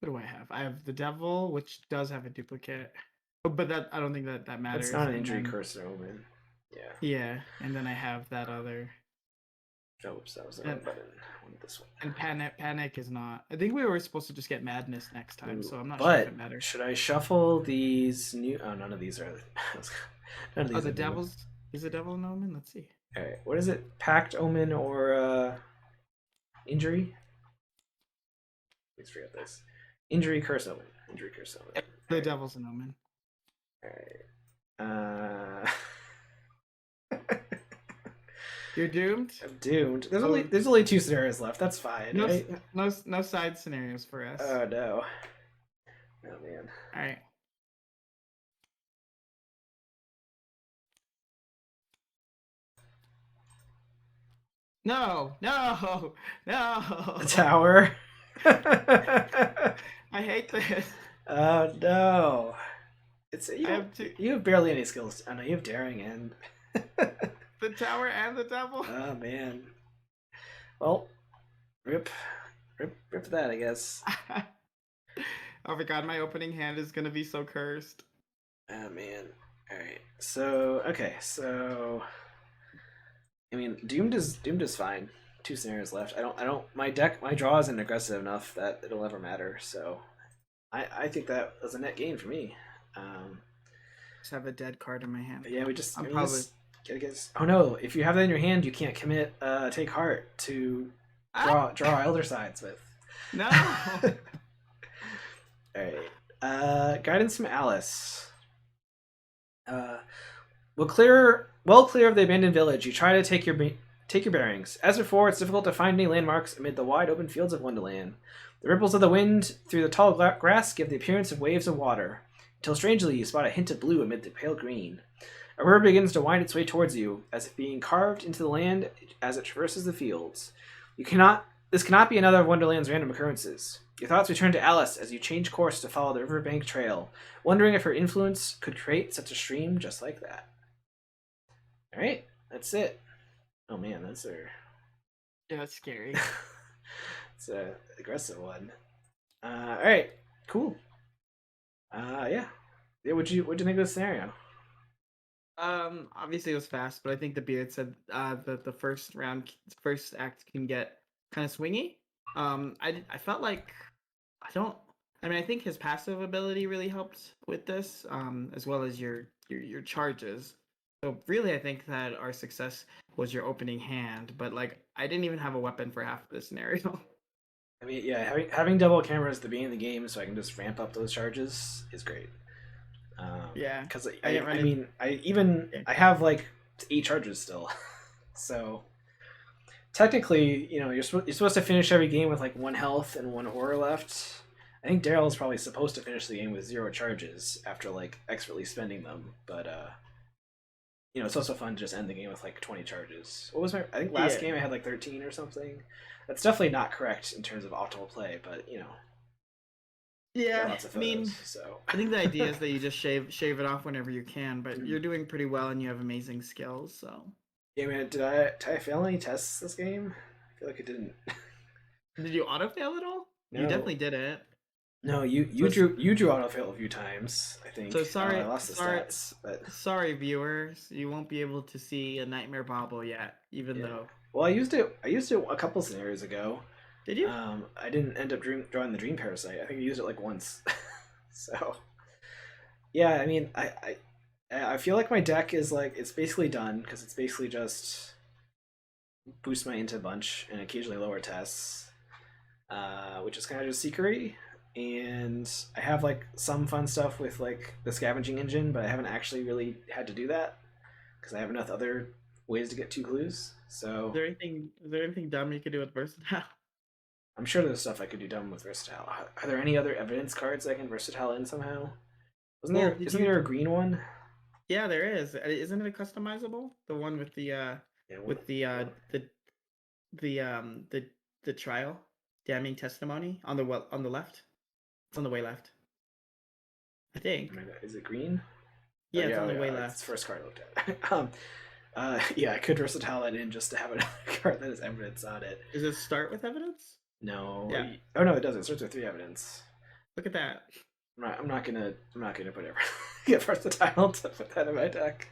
What do I have? I have the devil, which does have a duplicate, but that I don't think that matters. It's not an injury, curse, or omen. Yeah. Yeah, and then I have that other. Oops, that was the wrong button. I wanted this one. And panic is not. I think we were supposed to just get madness next time, so I'm not sure if it matters. Should I shuffle these new? Oh, none of these are. None of these. The devil's. Is the devil an omen? Let's see. All right, what is it? Pact, omen, or injury? Let's forget this. Injury, curse, omen. Injury, curse, omen. The devil's an omen. All right. You're doomed. I'm doomed. So There's only two scenarios left. That's fine, no right? no side scenarios for us. Oh no. Oh man. All right. No, no, The no. tower. I hate this. Oh no. It's I have two, you have barely any skills. I know you have daring and the tower and the devil. oh man. Well, rip rip that, I guess. Oh my god, my opening hand is gonna be so cursed. Oh man. Alright. So okay, so I mean doomed is fine. Two scenarios left. I don't my draw isn't aggressive enough that it'll ever matter, so I think that was a net gain for me. Um Just have a dead card in my hand. but yeah, we just I'm I mean, probably gotta get. Oh no! If you have that in your hand, you can't commit take heart to draw elder sides with. no. All right. Guidance from Alice. Uh, well clear of the abandoned village, you try to take your bearings. As before, it's difficult to find any landmarks amid the wide open fields of Wonderland. The ripples of the wind through the tall grass give the appearance of waves of water, until strangely you spot a hint of blue amid the pale green. A river begins to wind its way towards you, as if being carved into the land as it traverses the fields. This cannot be another of Wonderland's random occurrences. Your thoughts return to Alice as you change course to follow the riverbank trail, wondering if her influence could create such a stream just like that. All right, that's it. Oh man, that's her. Yeah, that's scary. It's a aggressive one. All right, cool. Yeah. What'd you think of this scenario? Obviously it was fast, but I think the beard said that the first act can get kind of swingy. I felt like I don't. I mean, I think his passive ability really helped with this, as well as your charges. So really, I think that our success was your opening hand, but like I didn't even have a weapon for half of the scenario. I mean, yeah, having double cameras at the beginning of the game so I can just ramp up those charges is great. Yeah, Because I didn't run I in. mean, Yeah. I have like 8 charges still, so technically, you know, you're supposed to finish every game with like 1 health and 1 horror left. I think Darrell is probably supposed to finish the game with 0 charges after like expertly spending them, but you know, it's also fun to just end the game with like 20 charges. What was my? I think last Yeah. game I had like 13 or something. That's definitely not correct in terms of optimal play, but you know, got Yeah, lots of I photos, mean, so. I think the idea is that you just shave it off whenever you can, but Mhm. you're doing pretty well and you have amazing skills, so. Yeah, man, did I fail any tests this game? I feel like I didn't. Did you auto fail at all? You No, definitely did it. no, So you drew autofail a few times. I so think I sorry, lost the stats, but sorry viewers, you won't be able to see a nightmare bobble yet, even yeah. though. Well, I used it. I used it a couple scenarios ago. Did you? I didn't end up drawing the dream parasite. I think I used it like once. So yeah, I mean, I feel like my deck is like it's basically done because it's basically just boost my into bunch and occasionally lower tests, which is kind of just secret. And I have like some fun stuff with like the scavenging engine, but I haven't actually really had to do that because I have enough other ways to get 2 clues. So Is there anything dumb you could do with versatile? I'm sure there's stuff I could do done with versatile. Are there any other evidence cards I can versatile in somehow? Well, did Isn't you? there a green one? Yeah, there is. Isn't it customizable? The one Yeah, with the the trial damning testimony on the on the left. It's on the way left. I think. is it green? Oh Yeah, it's yeah, on oh, the way yeah, it's the left. first card I looked at. Yeah, I could versatile that in just to have another card that has evidence on it. Does it start with evidence? No, Yeah. oh no, it doesn't. It starts with 3 evidence. Look at that. I'm not gonna put ever get versatile to put that in my deck.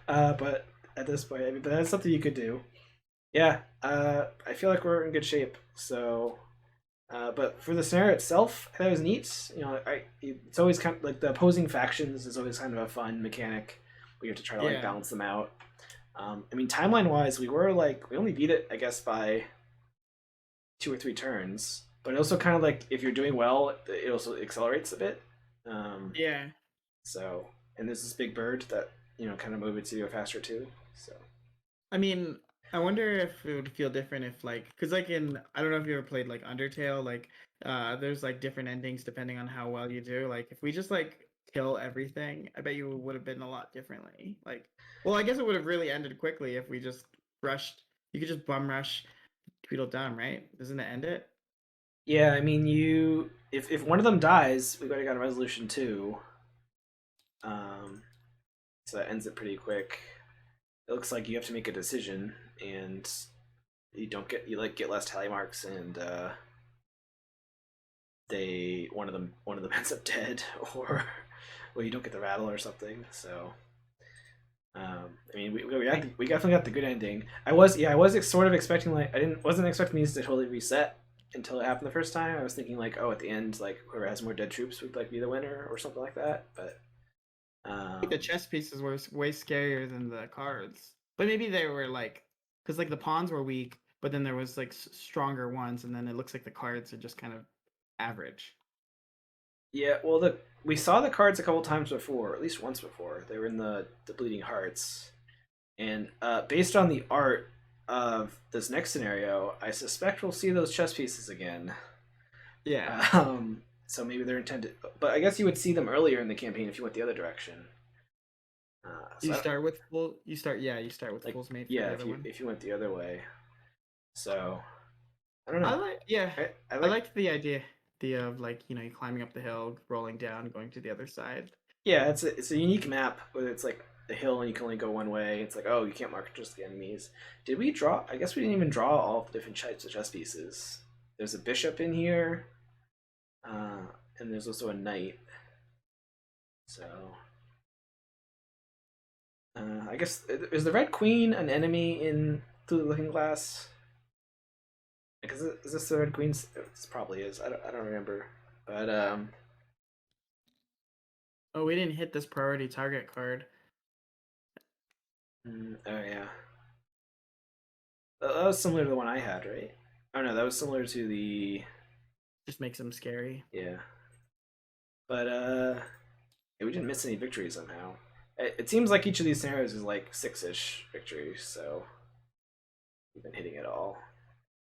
But at this point, I mean, but that's something you could do. Yeah, I feel like we're in good shape. So, but for the scenario itself, that was neat. You know, it's always kind of like the opposing factions is always kind of a fun mechanic. We have to try to like Yeah. balance them out. I mean, timeline wise, we only beat it, I guess, by 2 or 3 turns. But it also kind of like if you're doing well, it also accelerates a bit. Yeah. So and there's this big bird that kind of moves you faster too. So I mean, I wonder if it would feel different if like, cause like in, I don't know if you ever played like Undertale, like, there's like different endings depending on how well you do. Like, if we just like kill everything, I bet you it would have been a lot differently. Like, well, I guess it would have really ended quickly if we just rushed. You could just bum rush Tweedledum, right? Doesn't it end it? yeah, I mean, if one of them dies, we've already got a resolution too. Um, so that ends it pretty quick. It looks like you have to make a decision, and you get less tally marks, and they one of them ends up dead, or well, you don't get the rattle or something. So I mean, we definitely got the good ending. I was sort of expecting, like, wasn't expecting these to totally reset until it happened the first time. I was thinking like, oh, at the end, like whoever has more dead troops would like be the winner or something like that. But Think the chess pieces were way scarier than the cards, but maybe they were like, because like the pawns were weak, but then there was like stronger ones, and then it looks like the cards are just kind of average. yeah, well, the we saw the cards a couple times before, at least once before. They were in the Bleeding Hearts, and based on the art of this next scenario, I suspect we'll see those chess pieces again. Yeah. So maybe they're intended, but I guess you would see them earlier in the campaign if you went the other direction. You So I don't, start with full. You start. Yeah, you start with like, Fool's Mate for yeah, the if other you one. if you went the other way. So I don't I know. like. Yeah, I I like liked the idea of like you climbing up the hill, rolling down, going to the other side. Yeah, it's a unique map where it's like the hill and you can only go one way. It's like, oh, you can't mark just the enemies. Did we draw? I guess we didn't even draw all the different types of chess pieces. There's a bishop in here, uh, and there's also a knight. So I guess is the red queen an enemy in Through the Looking Glass? Like, is this the red queen? This probably is. I don't remember, but Oh, we didn't hit this priority target card. oh yeah, that was similar to the one I had, right? Oh no, that was similar to the Just makes them scary. yeah. But yeah, we didn't miss any victories somehow. It seems like each of these scenarios is like six-ish victories, so we've been hitting it all.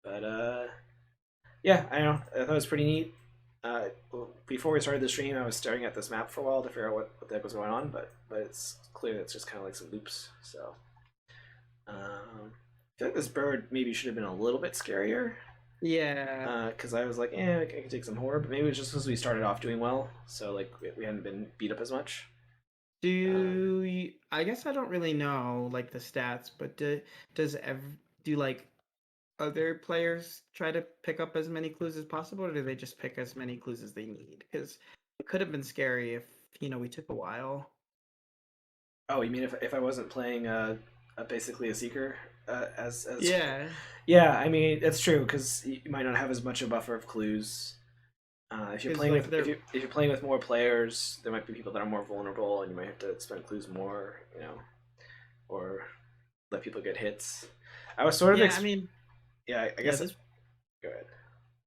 But yeah, I know. I thought it was pretty neat. Before we started the stream, I was staring at this map for a while to figure out what the heck was going on, but it's clear that it's just kind of like some loops. So I feel like this bird maybe should have been a little bit scarier. Yeah. Because I was like, I could take some horror, but maybe it was just because we started off doing well, so like we hadn't been beat up as much. I guess I don't really know like the stats, but does do like other players try to pick up as many clues as possible, or do they just pick as many clues as they need? Because it could have been scary if we took a while. Oh, you mean if I wasn't playing basically a seeker as Yeah, yeah, I mean that's true because you might not have as much a buffer of clues. If you're because playing like with they're if you're playing with more players, there might be people that are more vulnerable, and you might have to spend clues more, or let people get hits. I was sort of yeah. I mean, yeah, I yeah. guess. This Go ahead.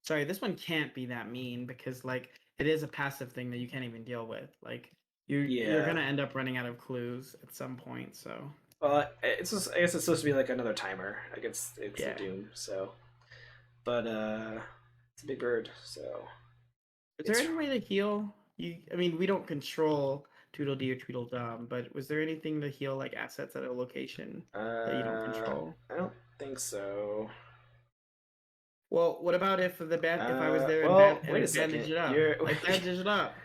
sorry, this one can't be that mean because like it is a passive thing that you can't even deal with. Like you're Yeah. gonna end up running out of clues at some point. So Well, it's just, I guess it's supposed to be like another timer against it's the yeah. Doom. So, but it's a big bird, so Is there it's any way to heal? I mean, we don't control Tweedledee or Tweedledum, but was there anything to heal like assets at a location that you don't control? I don't think so. Well, what about if I was there and Well, wait a and bandage second. it up? You're Like bandage it up.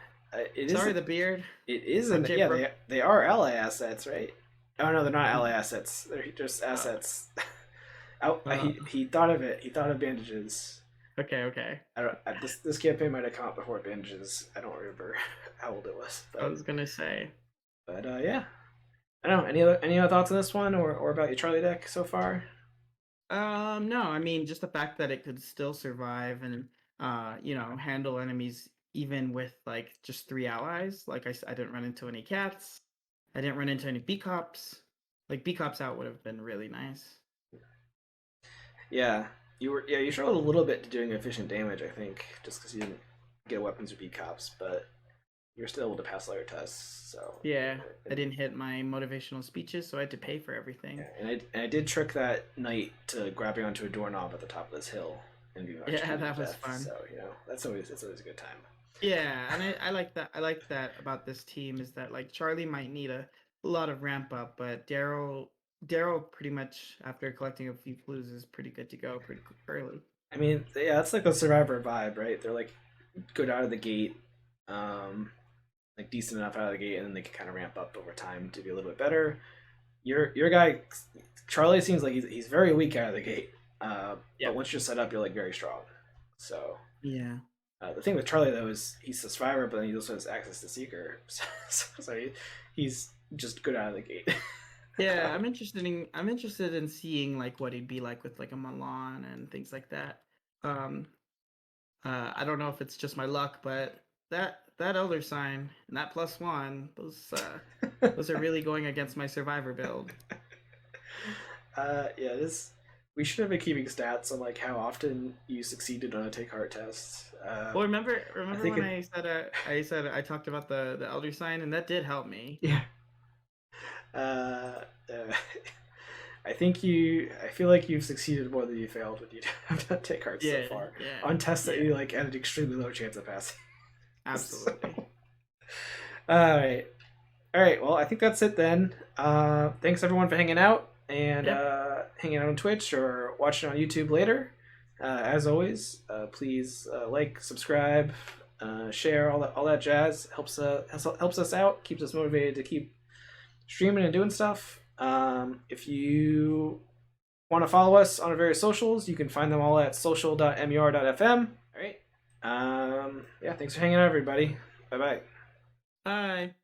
it is Sorry, the beard. it is I'm an Jay yeah Brook. they are ally assets, right? Oh no, they're not ally assets. They're just Uh, assets. Oh, uh, he thought of it. He thought of bandages. okay, okay. I don't. This campaign might have come out before bandages. I don't remember how old it was, I was gonna say. but yeah. I don't know. Any other thoughts on this one, or about your Charlie deck so far? No, I mean just the fact that it could still survive and handle enemies even with like just three allies. Like I didn't run into any cats. I didn't run into any B cops. Like B cops out would have been really nice. Yeah, you struggled a little bit to doing efficient damage. I think just because you didn't get weapons or beat cops, but you're still able to pass all your tests. So Yeah, I didn't hit my motivational speeches, so I had to pay for everything. yeah, and I did trick that knight to grabbing onto a doorknob at the top of this hill and being Yeah, executed that to was death. fun. So that's always a good time. Yeah, and I like that. I like that about this team is that like Charlie might need a lot of ramp up, but Darrell pretty much after collecting a few clues is pretty good to go pretty early. I mean, yeah, that's like the Survivor vibe, right? They're like good out of the gate, um, like decent enough out of the gate, and then they can kind of ramp up over time to be a little bit better. Your guy Charlie seems like he's very weak out of the gate, but Yep. once you're set up, you're like very strong. So Yeah. the thing with Charlie though is he's a survivor, but then he also has access to Seeker, so he's just good out of the gate. Yeah, I'm interested in seeing like what he'd be like with like a Milan and things like that. Um I don't know if it's just my luck, but that elder sign and that +1, those are really going against my survivor build. Yeah, this we should have been keeping stats on like how often you succeeded on a take heart test. Well, remember I remember think when I said I talked about the elder sign and that did help me. yeah. Uh, uh, I think I feel like you've succeeded more than you failed when you have done take hearts so Yeah, far yeah, on tests that yeah, you like had an extremely low chance of passing. absolutely. So, all right, all right. Well, I think that's it then. Thanks everyone for hanging out and Yep. hanging out on Twitch or watching on YouTube later. As always, please like, subscribe, share, all that jazz helps us out, keeps us motivated to keep streaming and doing stuff. If you want to follow us on our various socials, you can find them all at social.mer.fm. All right. Yeah. Thanks for hanging out, everybody. Bye bye. Bye.